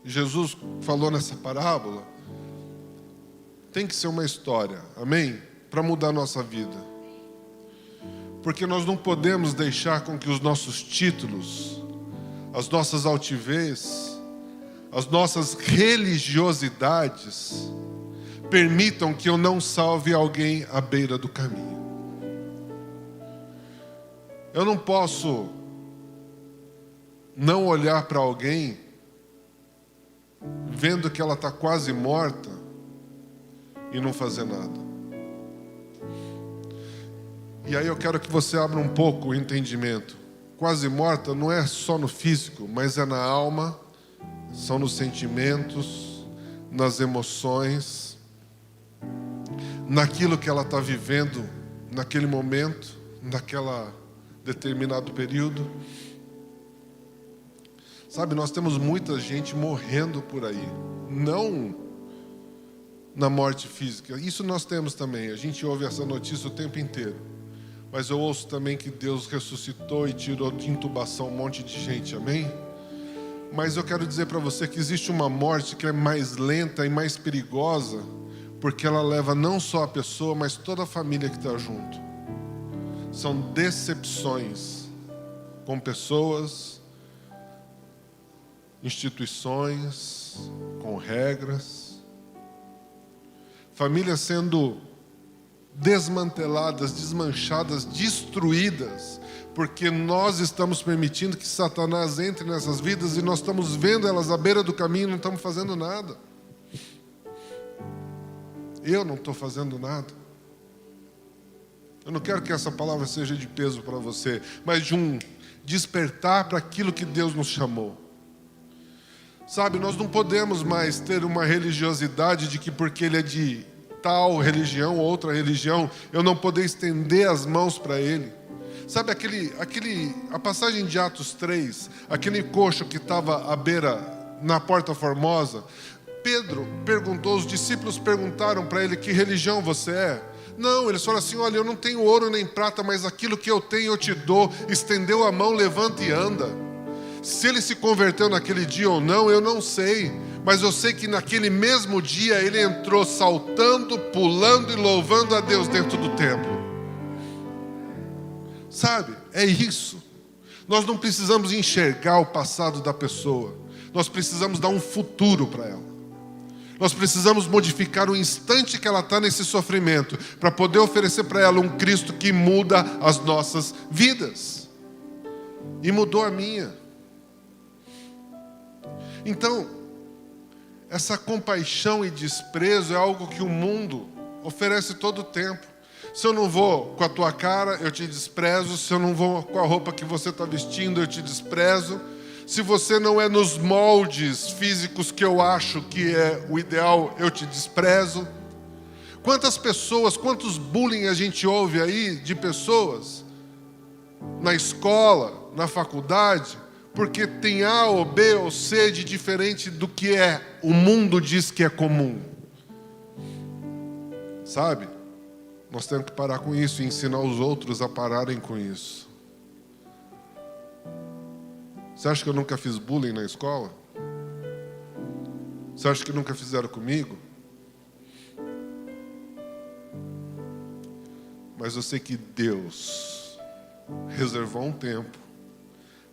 Jesus falou nessa parábola, tem que ser uma história, amém? Para mudar a nossa vida. Porque nós não podemos deixar com que os nossos títulos, as nossas altivez, as nossas religiosidades permitam que eu não salve alguém à beira do caminho. Eu não posso não olhar para alguém vendo que ela está quase morta e não fazer nada. E aí eu quero que você abra um pouco o entendimento. Quase morta não é só no físico, mas é na alma, são nos sentimentos, nas emoções, naquilo que ela está vivendo naquele momento, naquela determinado período. Sabe, nós temos muita gente morrendo por aí, não na morte física. Isso nós temos também, a gente ouve essa notícia o tempo inteiro. Mas eu ouço também que Deus ressuscitou e tirou de intubação um monte de gente, amém? Mas eu quero dizer para você que existe uma morte que é mais lenta e mais perigosa, porque ela leva não só a pessoa, mas toda a família que está junto. São decepções com pessoas, instituições, com regras, famílias sendo desmanteladas, desmanchadas, destruídas, porque nós estamos permitindo que Satanás entre nessas vidas e nós estamos vendo elas à beira do caminho e não estamos fazendo nada. Eu não estou fazendo nada. Eu não quero que essa palavra seja de peso para você, mas de um despertar para aquilo que Deus nos chamou. Sabe, nós não podemos mais ter uma religiosidade de que porque ele é de tal religião ou outra religião, eu não poder estender as mãos para ele. Sabe a passagem de Atos 3, aquele coxo que estava à beira, na Porta Formosa, Pedro perguntou, os discípulos perguntaram para ele: que religião você é? Não, eles falaram assim: olha, eu não tenho ouro nem prata, mas aquilo que eu tenho eu te dou. Estendeu a mão, levanta e anda. Se ele se converteu naquele dia ou não, eu não sei, mas eu sei que naquele mesmo dia ele entrou saltando, pulando e louvando a Deus dentro do templo. Sabe, é isso. Nós não precisamos enxergar o passado da pessoa, nós precisamos dar um futuro para ela. Nós precisamos modificar o instante que ela está nesse sofrimento, para poder oferecer para ela um Cristo que muda as nossas vidas. E mudou a minha. Então, essa compaixão e desprezo é algo que o mundo oferece todo o tempo. Se eu não vou com a tua cara, eu te desprezo. Se eu não vou com a roupa que você está vestindo, eu te desprezo. Se você não é nos moldes físicos que eu acho que é o ideal, eu te desprezo. Quantas pessoas, quantos bullying a gente ouve aí de pessoas na escola, na faculdade, porque tem A ou B ou C de diferente do que o mundo diz que é comum. Sabe? Nós temos que parar com isso e ensinar os outros a pararem com isso. Você acha que eu nunca fiz bullying na escola? Você acha que nunca fizeram comigo? Mas eu sei que Deus reservou um tempo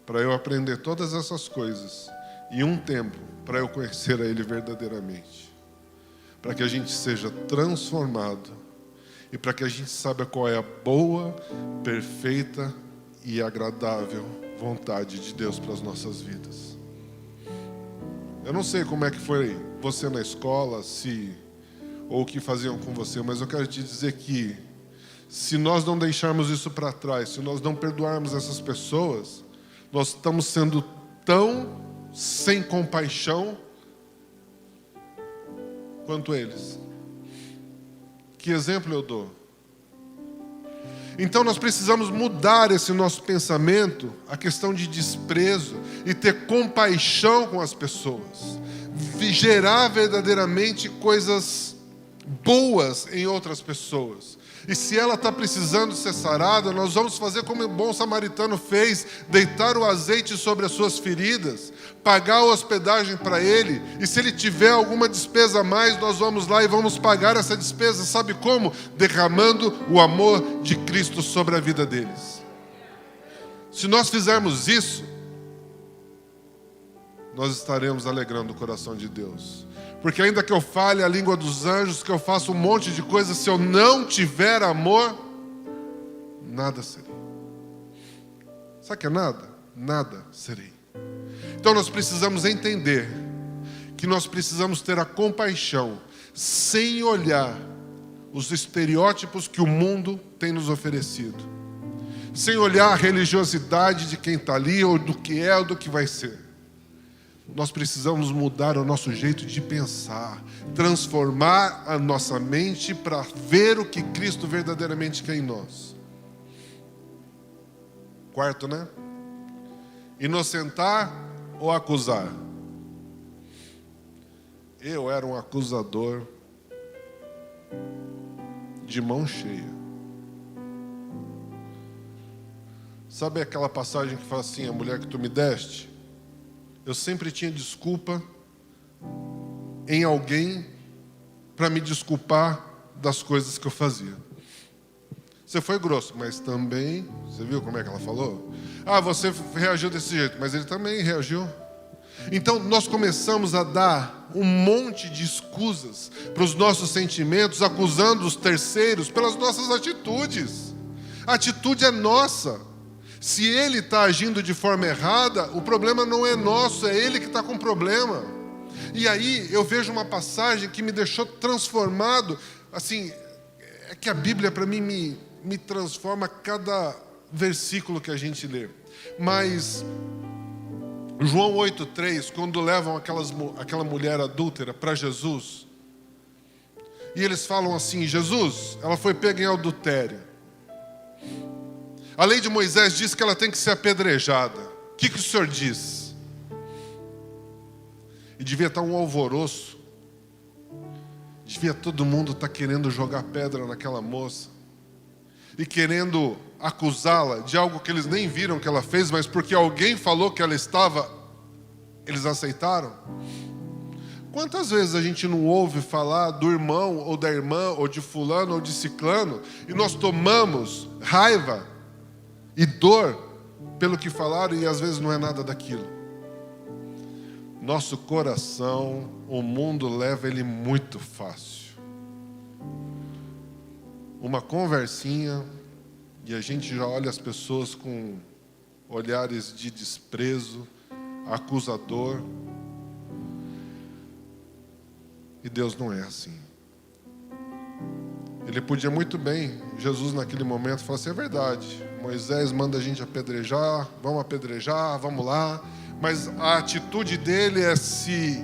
para eu aprender todas essas coisas e um tempo para eu conhecer a Ele verdadeiramente, para que a gente seja transformado e para que a gente saiba qual é a boa, perfeita e agradável vontade de Deus para as nossas vidas. Eu não sei como é que foi você na escola, ou o que faziam com você, mas eu quero te dizer que se nós não deixarmos isso para trás, se nós não perdoarmos essas pessoas, nós estamos sendo tão sem compaixão quanto eles. Que exemplo eu dou? Então nós precisamos mudar esse nosso pensamento, a questão de desprezo, e ter compaixão com as pessoas, gerar verdadeiramente coisas boas em outras pessoas. E se ela está precisando ser sarada, nós vamos fazer como o bom samaritano fez: deitar o azeite sobre as suas feridas, pagar a hospedagem para ele, e se ele tiver alguma despesa a mais, nós vamos lá e vamos pagar essa despesa. Sabe como? Derramando o amor de Cristo sobre a vida deles. Se nós fizermos isso, nós estaremos alegrando o coração de Deus. Porque ainda que eu fale a língua dos anjos, que eu faça um monte de coisas, se eu não tiver amor, nada serei. Sabe o que é nada? Nada serei. Então nós precisamos entender que nós precisamos ter a compaixão, sem olhar os estereótipos que o mundo tem nos oferecido, sem olhar a religiosidade de quem está ali, ou do que é, ou do que vai ser. Nós precisamos mudar o nosso jeito de pensar, transformar a nossa mente para ver o que Cristo verdadeiramente quer em nós. Quarto, né? Inocentar ou acusar? Eu era um acusador de mão cheia. Sabe aquela passagem que fala assim: a mulher que tu me deste? Eu sempre tinha desculpa em alguém para me desculpar das coisas que eu fazia. Você foi grosso, mas também, você viu como é que ela falou? Ah, você reagiu desse jeito, mas ele também reagiu. Então nós começamos a dar um monte de escusas para os nossos sentimentos, acusando os terceiros pelas nossas atitudes. A atitude é nossa. Se ele está agindo de forma errada, o problema não é nosso, é ele que está com problema. E aí eu vejo uma passagem que me deixou transformado. Assim, é que a Bíblia para mim me transforma a cada versículo que a gente lê. Mas João 8,3, quando levam aquela mulher adúltera para Jesus, E eles falam assim: Jesus, ela foi pega em adultério. A lei de Moisés diz que ela tem que ser apedrejada. O que o senhor diz? E devia estar um alvoroço. Devia todo mundo estar querendo jogar pedra naquela moça. E querendo acusá-la de algo que eles nem viram que ela fez, mas porque alguém falou que ela estava, eles aceitaram. Quantas vezes a gente não ouve falar do irmão ou da irmã, ou de fulano ou de ciclano, e nós tomamos raiva e dor pelo que falaram, e às vezes não é nada daquilo. Nosso coração, o mundo leva ele muito fácil. Uma conversinha e a gente já olha as pessoas com olhares de desprezo, acusador. E Deus não é assim. Ele podia muito bem, Jesus naquele momento, falar assim: é verdade, Moisés manda a gente apedrejar, vamos lá. Mas a atitude dele é se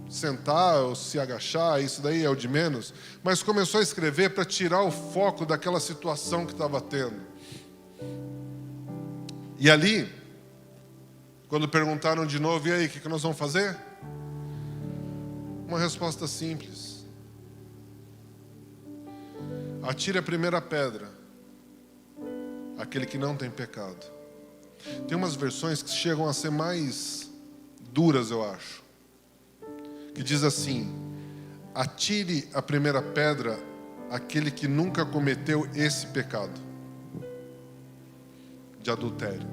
sentar ou se agachar, isso daí é o de menos. Mas começou a escrever para tirar o foco daquela situação que estava tendo. E ali, quando perguntaram de novo: e aí, o que nós vamos fazer? Uma resposta simples: atire a primeira pedra, aquele que não tem pecado. Tem umas versões que chegam a ser mais duras, eu acho, que diz assim: atire a primeira pedra aquele que nunca cometeu esse pecado de adultério,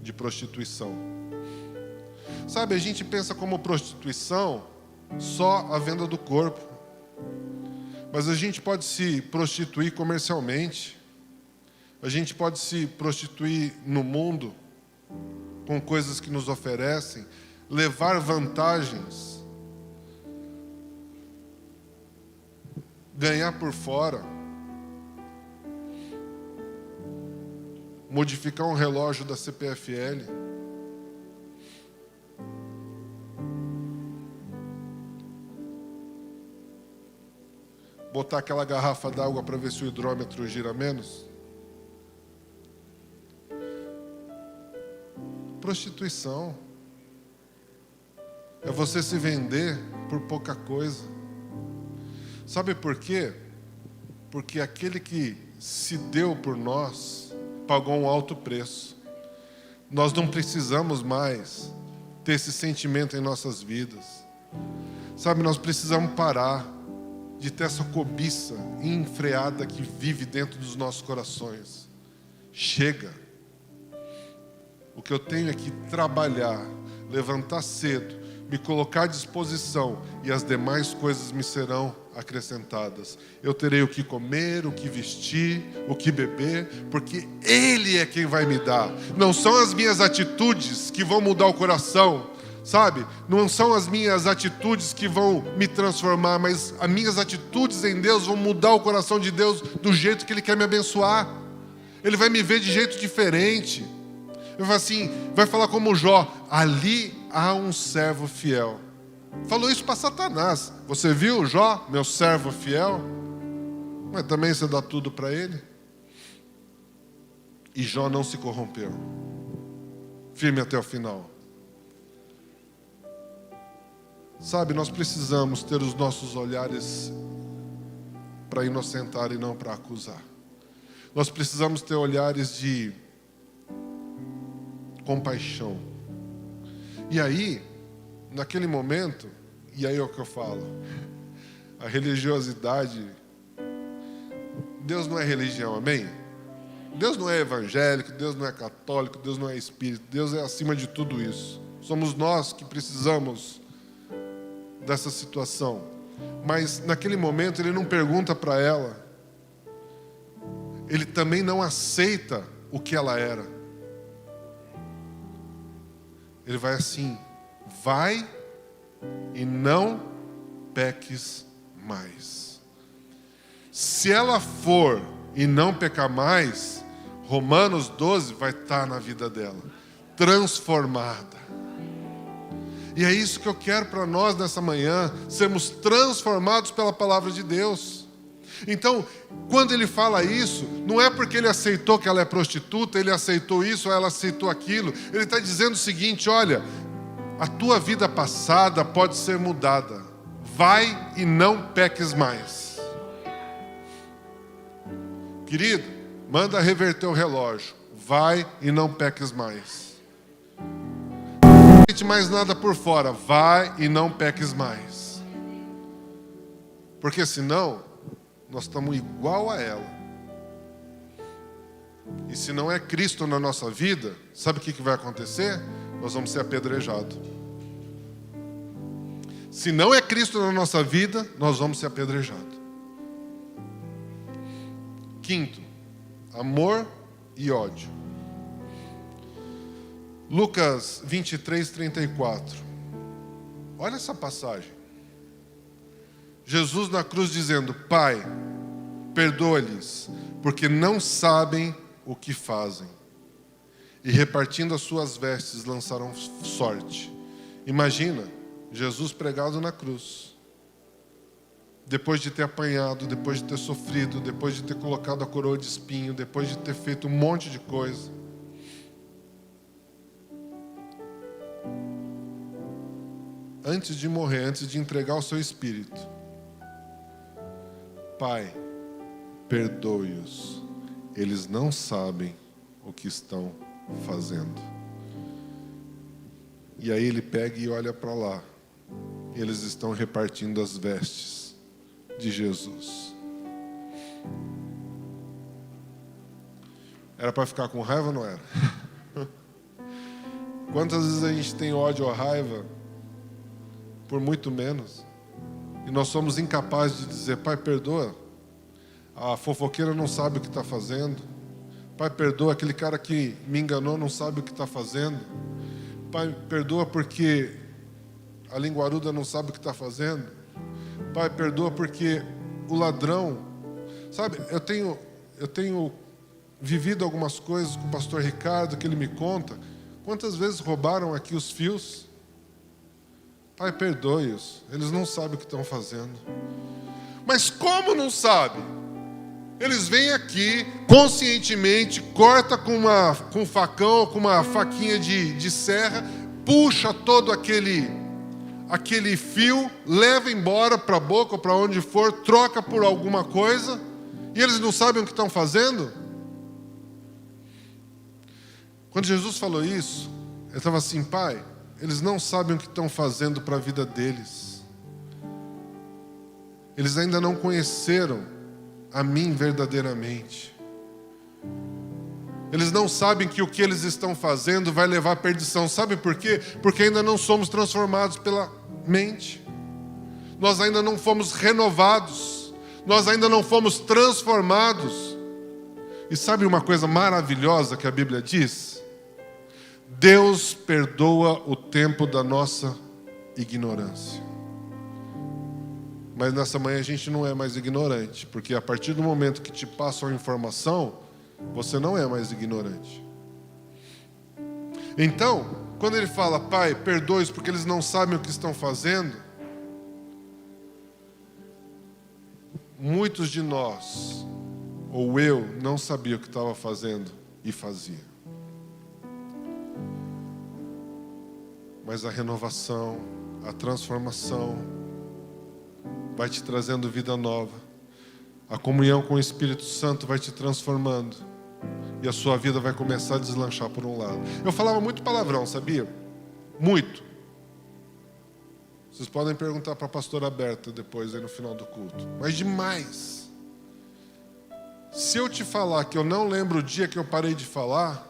de prostituição. Sabe, a gente pensa como prostituição só a venda do corpo, mas a gente pode se prostituir comercialmente, a gente pode se prostituir no mundo com coisas que nos oferecem, levar vantagens, ganhar por fora, modificar um relógio da CPFL. Botar aquela garrafa d'água para ver se o hidrômetro gira menos. Prostituição é você se vender por pouca coisa. Sabe por quê? Porque aquele que se deu por nós pagou um alto preço. Nós não precisamos mais ter esse sentimento em nossas vidas. Sabe, nós precisamos parar de ter essa cobiça enfreada que vive dentro dos nossos corações. Chega. O que eu tenho é que trabalhar, levantar cedo, me colocar à disposição, e as demais coisas me serão acrescentadas. Eu terei o que comer, o que vestir, o que beber, porque Ele é quem vai me dar. Não são as minhas atitudes que vão mudar o coração, sabe? Não são as minhas atitudes que vão me transformar, mas as minhas atitudes em Deus vão mudar o coração de Deus do jeito que Ele quer me abençoar. Ele vai me ver de jeito diferente. Ele vai assim, vai falar como Jó: ali há um servo fiel. Falou isso para Satanás. Você viu Jó, meu servo fiel? Mas também você dá tudo para ele. E Jó não se corrompeu, firme até o final. Sabe, nós precisamos ter os nossos olhares para inocentar e não para acusar. Nós precisamos ter olhares de compaixão. E aí, naquele momento, e aí é o que eu falo, a religiosidade, Deus não é religião, amém? Deus não é evangélico, Deus não é católico, Deus não é espírito, Deus é acima de tudo isso. Somos nós que precisamos dessa situação. Mas naquele momento ele não pergunta para ela, ele também não aceita o que ela era. Ele vai assim: vai e não peques mais. Se ela for e não pecar mais, Romanos 12 vai estar na vida dela, transformada. E é isso que eu quero para nós nessa manhã, sermos transformados pela palavra de Deus. Então, quando ele fala isso, não é porque ele aceitou que ela é prostituta, ele aceitou isso, ou ela aceitou aquilo. Ele está dizendo o seguinte: olha, a tua vida passada pode ser mudada. Vai e não peques mais. Querido, manda reverter o relógio. Vai e não peques mais. Não aceite mais nada por fora. Vai e não peques mais. Porque senão, nós estamos igual a ela. E se não é Cristo na nossa vida, sabe o que vai acontecer? Nós vamos ser apedrejados. Se não é Cristo na nossa vida, nós vamos ser apedrejados. Quinto, amor e ódio. Lucas 23, 34. Olha essa passagem. Jesus na cruz dizendo: Pai, perdoa-lhes, porque não sabem o que fazem. E repartindo as suas vestes, lançaram sorte. Imagina, Jesus pregado na cruz. Depois de ter apanhado, depois de ter sofrido, depois de ter colocado a coroa de espinho, depois de ter feito um monte de coisa. Antes de morrer, antes de entregar o seu espírito: Pai, perdoe-os, eles não sabem o que estão fazendo. E aí ele pega e olha para lá. Eles estão repartindo as vestes de Jesus. Era para ficar com raiva ou não era? Quantas vezes a gente tem ódio ou raiva por muito menos, e nós somos incapazes de dizer: Pai, perdoa, a fofoqueira não sabe o que está fazendo. Pai, perdoa, aquele cara que me enganou não sabe o que está fazendo. Pai, perdoa porque a linguaruda não sabe o que está fazendo. Pai, perdoa porque o ladrão... Sabe, eu tenho vivido algumas coisas com o pastor Ricardo, que ele me conta. Quantas vezes roubaram aqui os fios? Pai, perdoe-os, eles não sabem o que estão fazendo. Mas como não sabem? Eles vêm aqui, conscientemente, corta com um facão, com uma faquinha de serra, puxa todo aquele fio, leva embora para a boca ou para onde for, troca por alguma coisa, e eles não sabem o que estão fazendo? Quando Jesus falou isso, ele estava assim: Pai, eles não sabem o que estão fazendo para a vida deles. Eles ainda não conheceram a mim verdadeiramente. Eles não sabem que o que eles estão fazendo vai levar à perdição. Sabe por quê? Porque ainda não somos transformados pela mente. Nós ainda não fomos renovados. Nós ainda não fomos transformados. E sabe uma coisa maravilhosa que a Bíblia diz? Deus perdoa o tempo da nossa ignorância. Mas nessa manhã a gente não é mais ignorante, porque a partir do momento que te passam a informação, você não é mais ignorante. Então, quando ele fala: Pai, perdoe-os porque eles não sabem o que estão fazendo, muitos de nós, ou eu, não sabia o que estava fazendo e fazia. Mas a renovação, a transformação vai te trazendo vida nova. A comunhão com o Espírito Santo vai te transformando. E a sua vida vai começar a deslanchar por um lado. Eu falava muito palavrão, sabia? Muito. Vocês podem perguntar para a pastora Berta depois, aí no final do culto. Mas demais. Se eu te falar que eu não lembro o dia que eu parei de falar,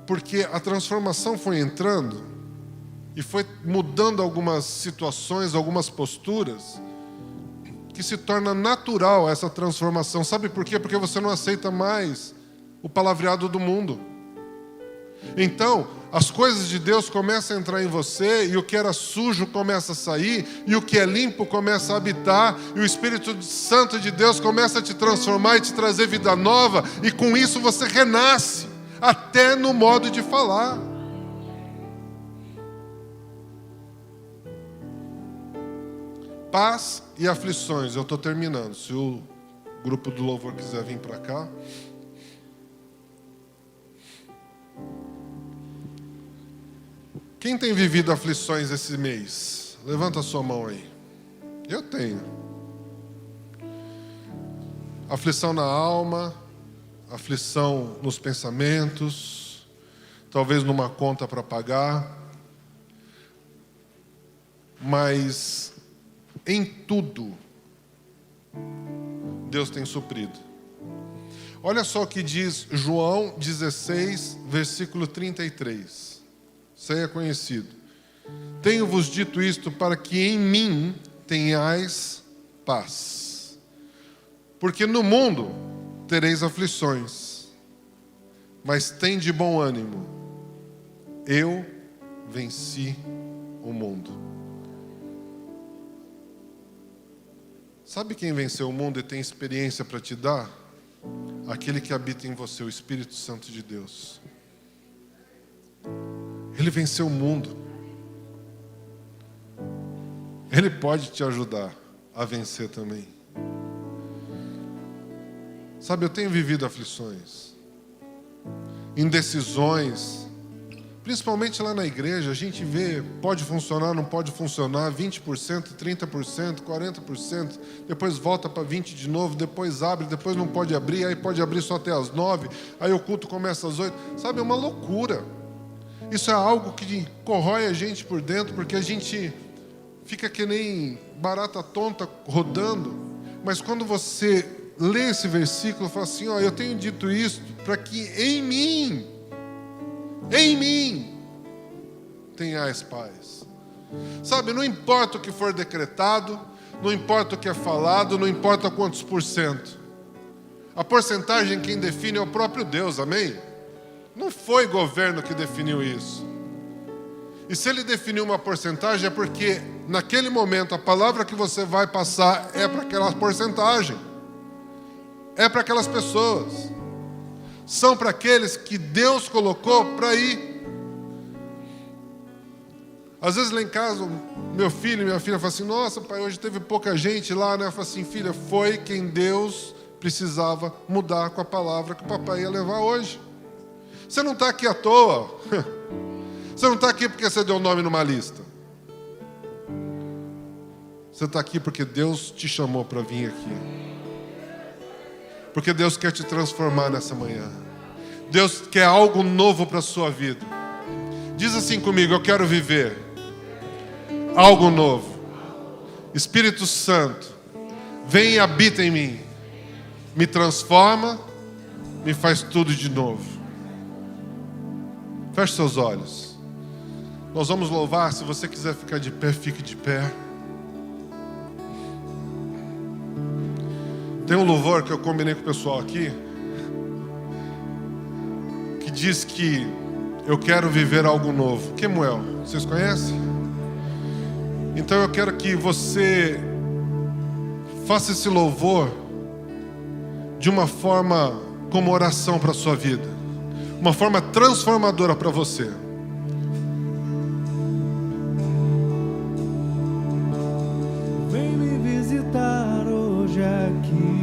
porque a transformação foi entrando e foi mudando algumas situações, algumas posturas, que se torna natural essa transformação. Sabe por quê? Porque você não aceita mais o palavreado do mundo. Então, as coisas de Deus começam a entrar em você, e o que era sujo começa a sair, e o que é limpo começa a habitar, e o Espírito Santo de Deus começa a te transformar e te trazer vida nova, e com isso você renasce, até no modo de falar. Paz e aflições. Eu estou terminando. Se o grupo do louvor quiser vir para cá. Quem tem vivido aflições esse mês? Levanta a sua mão aí. Eu tenho. Aflição na alma, aflição nos pensamentos, talvez numa conta para pagar. Mas em tudo, Deus tem suprido. Olha só o que diz João 16, versículo 33. Isso aí é conhecido. Tenho-vos dito isto para que em mim tenhais paz. Porque no mundo tereis aflições, mas tende bom ânimo. Eu venci o mundo. Sabe quem venceu o mundo e tem experiência para te dar? Aquele que habita em você, o Espírito Santo de Deus. Ele venceu o mundo. Ele pode te ajudar a vencer também. Sabe, eu tenho vivido aflições, indecisões, principalmente lá na igreja. A gente vê, pode funcionar, não pode funcionar, 20%, 30%, 40%, depois volta para 20% de novo, depois abre, depois não pode abrir, aí pode abrir só até as 9, aí o culto começa às 8. Sabe, é uma loucura. Isso é algo que corrói a gente por dentro, porque a gente fica que nem barata tonta rodando. Mas quando você lê esse versículo, fala assim, ó, eu tenho dito isso para que em mim tenhais paz. Sabe, não importa o que for decretado, não importa o que é falado, não importa quantos %. A porcentagem quem define é o próprio Deus, amém? Não foi governo que definiu isso. E se ele definiu uma porcentagem, é porque naquele momento a palavra que você vai passar é para aquela porcentagem. É para aquelas pessoas. São para aqueles que Deus colocou para ir. Às vezes lá em casa, meu filho e minha filha falam assim, nossa pai, hoje teve pouca gente lá, né? Eu falo assim, filha, foi quem Deus precisava mudar com a palavra que o papai ia levar hoje. Você não está aqui à toa. Você não está aqui porque você deu nome numa lista. Você está aqui porque Deus te chamou para vir aqui. Porque Deus quer te transformar nessa manhã. Deus quer algo novo para a sua vida. Diz assim comigo, eu quero viver algo novo. Espírito Santo, vem e habita em mim. Me transforma, me faz tudo de novo. Feche seus olhos. Nós vamos louvar. Se você quiser ficar de pé, fique de pé. Tem um louvor que eu combinei com o pessoal aqui, que diz que eu quero viver algo novo. Kemuel, vocês conhecem? Então eu quero que você faça esse louvor de uma forma como oração para a sua vida, uma forma transformadora para você. Vem me visitar hoje aqui.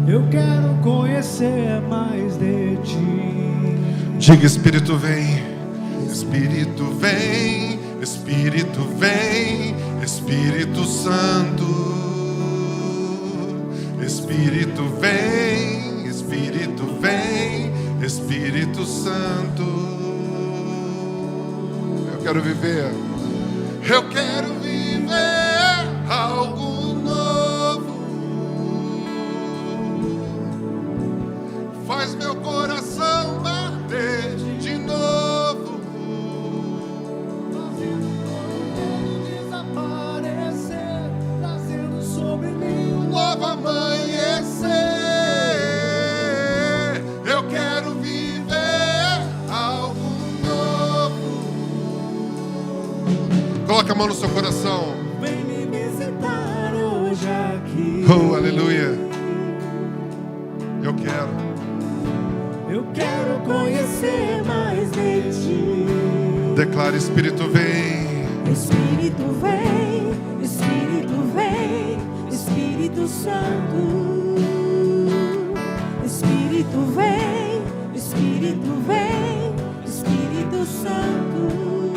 Eu quero conhecer mais de ti. Diga, Espírito vem, Espírito vem, Espírito vem, Espírito Santo. Espírito vem, Espírito vem, Espírito Santo. Eu quero viver algo novo. Faz meu coração bater de novo. Desaparecer, trazendo sobre mim Um novo amanhecer. Eu quero viver algo novo. Coloca a mão no seu coração. Vem me visitar hoje aqui. Oh, aleluia. Eu quero. Eu quero conhecer mais de ti. Declara: Espírito vem. Espírito vem, Espírito vem, Espírito Santo. Espírito vem, Espírito vem, Espírito Santo.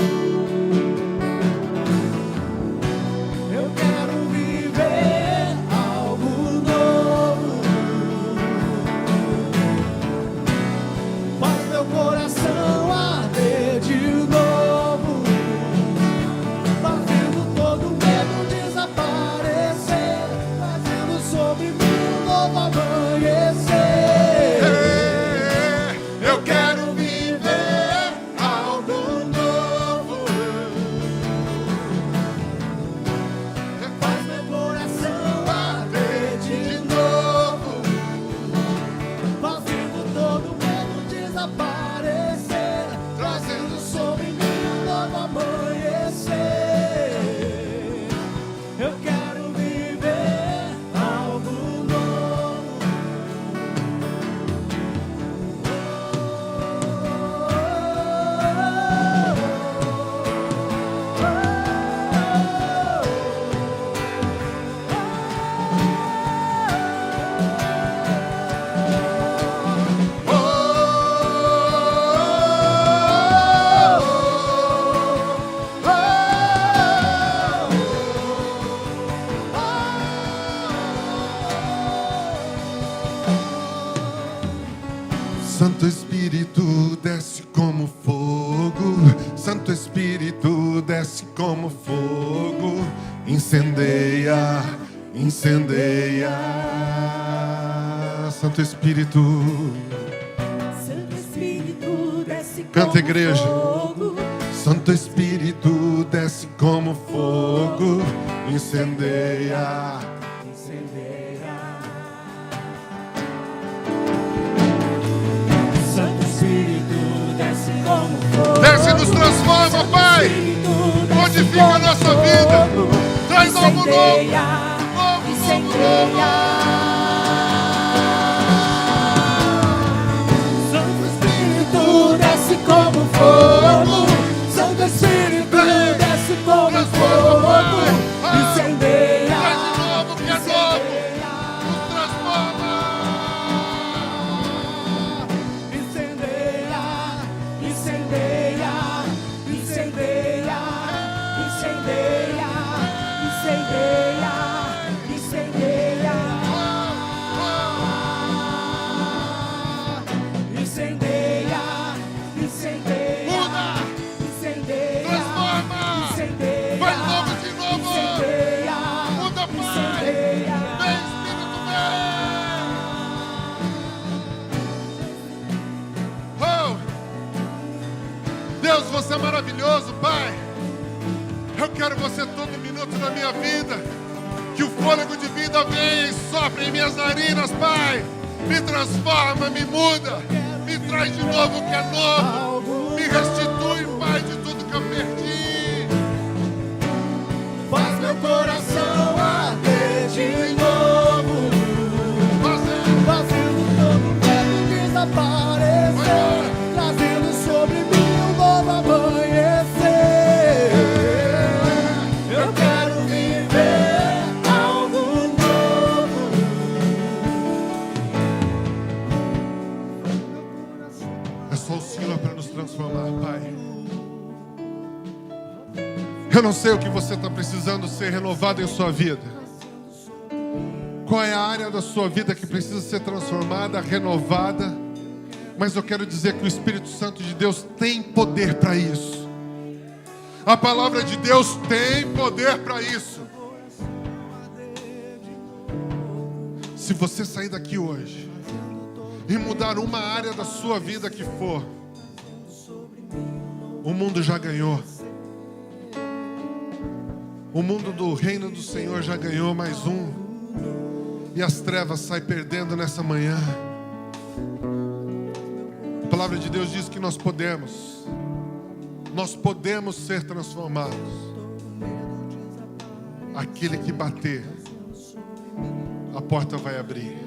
Eu quero viver algo novo. Faz meu coração arder de novo, fazendo todo medo desaparecer, fazendo sobre mim um novo amanhecer. Eu quero Viver algo novo, faz meu coração arder de novo, fazendo todo medo desaparecer, trazendo sobre mim um novo amanhecer. Eu quero viver algo novo. Santo Espírito desce como fogo, Santo Espírito desce como fogo, incendeia, incendeia. Santo Espírito, Santo Espírito desce como canta, igreja. fogo. Santo Espírito desce como fogo, incendeia. Santo Espírito desce como fogo. Desce e nos transforma, Pai. Espírito desce Modifica a como nossa vida. fogo. Traz algo novo. Incendeia, Novo, incendeia. Santo Espírito desce como fogo. Santo Espírito desce como Transforma, fogo. Pai. Incendeia. Traz de novo o que é novo. Nos transforma. Incendeia, incendeia, incendeia, incendeia, incendeia, incendeia, incendeia, incendeia, Muda. incendeia, Transforma. incendeia, Faz novo de novo. incendeia, Muda, Pai. incendeia. Vem, Espírito, vem. Oh! Deus, você é maravilhoso, Pai. Eu quero você todo minuto da minha vida. Que o fôlego de vida venha e sopre em minhas narinas, Pai. Me transforma, me muda. Me traz de novo o que é novo. Me restitui, Pai, de tudo que eu perdi. Faz meu coração arder de novo, fazendo todo medo desaparecer, trazendo sobre mim um novo amanhecer. Eu quero viver algo novo. É só o Senhor para nos transformar, Pai. Eu não sei o que você está precisando ser renovado em sua vida. Qual é a área da sua vida que precisa ser transformada, renovada? Mas eu quero dizer que o Espírito Santo de Deus tem poder para isso. A palavra de Deus tem poder para isso. Se você sair daqui hoje e mudar uma área da sua vida que for, o mundo já ganhou. O mundo do reino do Senhor já ganhou mais um. E as trevas saem perdendo nessa manhã. A palavra de Deus diz que nós podemos ser transformados. Aquele que bater, a porta vai abrir.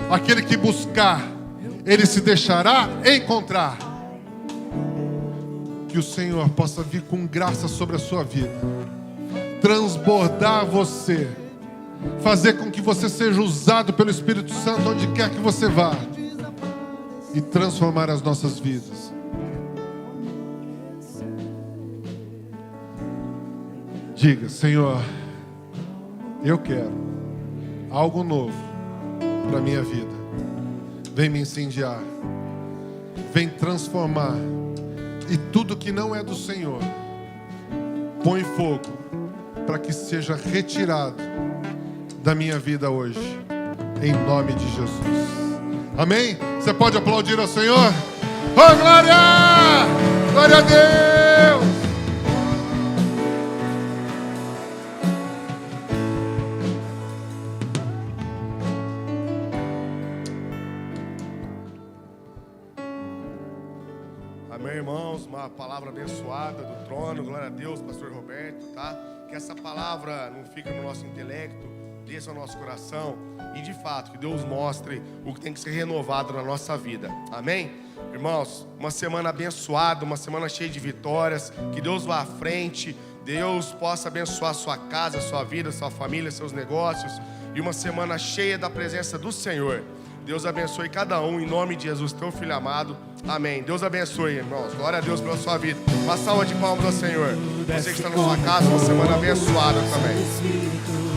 Aquele que buscar, ele se deixará encontrar. que o Senhor possa vir com graça sobre a sua vida, transbordar você, fazer com que você seja usado pelo Espírito Santo onde quer que você vá e transformar as nossas vidas. Diga: Senhor, eu quero algo novo para a minha vida. Vem me incendiar, vem transformar, e tudo que não é do Senhor, põe fogo para que seja retirado da minha vida hoje, em nome de Jesus. Amém? Você pode aplaudir ao Senhor? Oh, glória! Glória a Deus! Amém, irmãos? Uma palavra abençoada do trono. Glória a Deus, pastor Roberto, tá? Que essa palavra não fique no nosso intelecto, desça ao nosso coração e, de fato, que Deus mostre o que tem que ser renovado na nossa vida. Amém? Irmãos, uma semana abençoada, uma semana cheia de vitórias. Que Deus vá à frente, Deus possa abençoar a sua casa, a sua vida, a sua família, seus negócios. E uma semana cheia da presença do Senhor. Deus abençoe cada um, em nome de Jesus, teu filho amado. Amém. Deus abençoe, irmãos. Glória a Deus pela sua vida. Uma salva de palmas ao Senhor. Você que está na sua casa, uma semana abençoada também.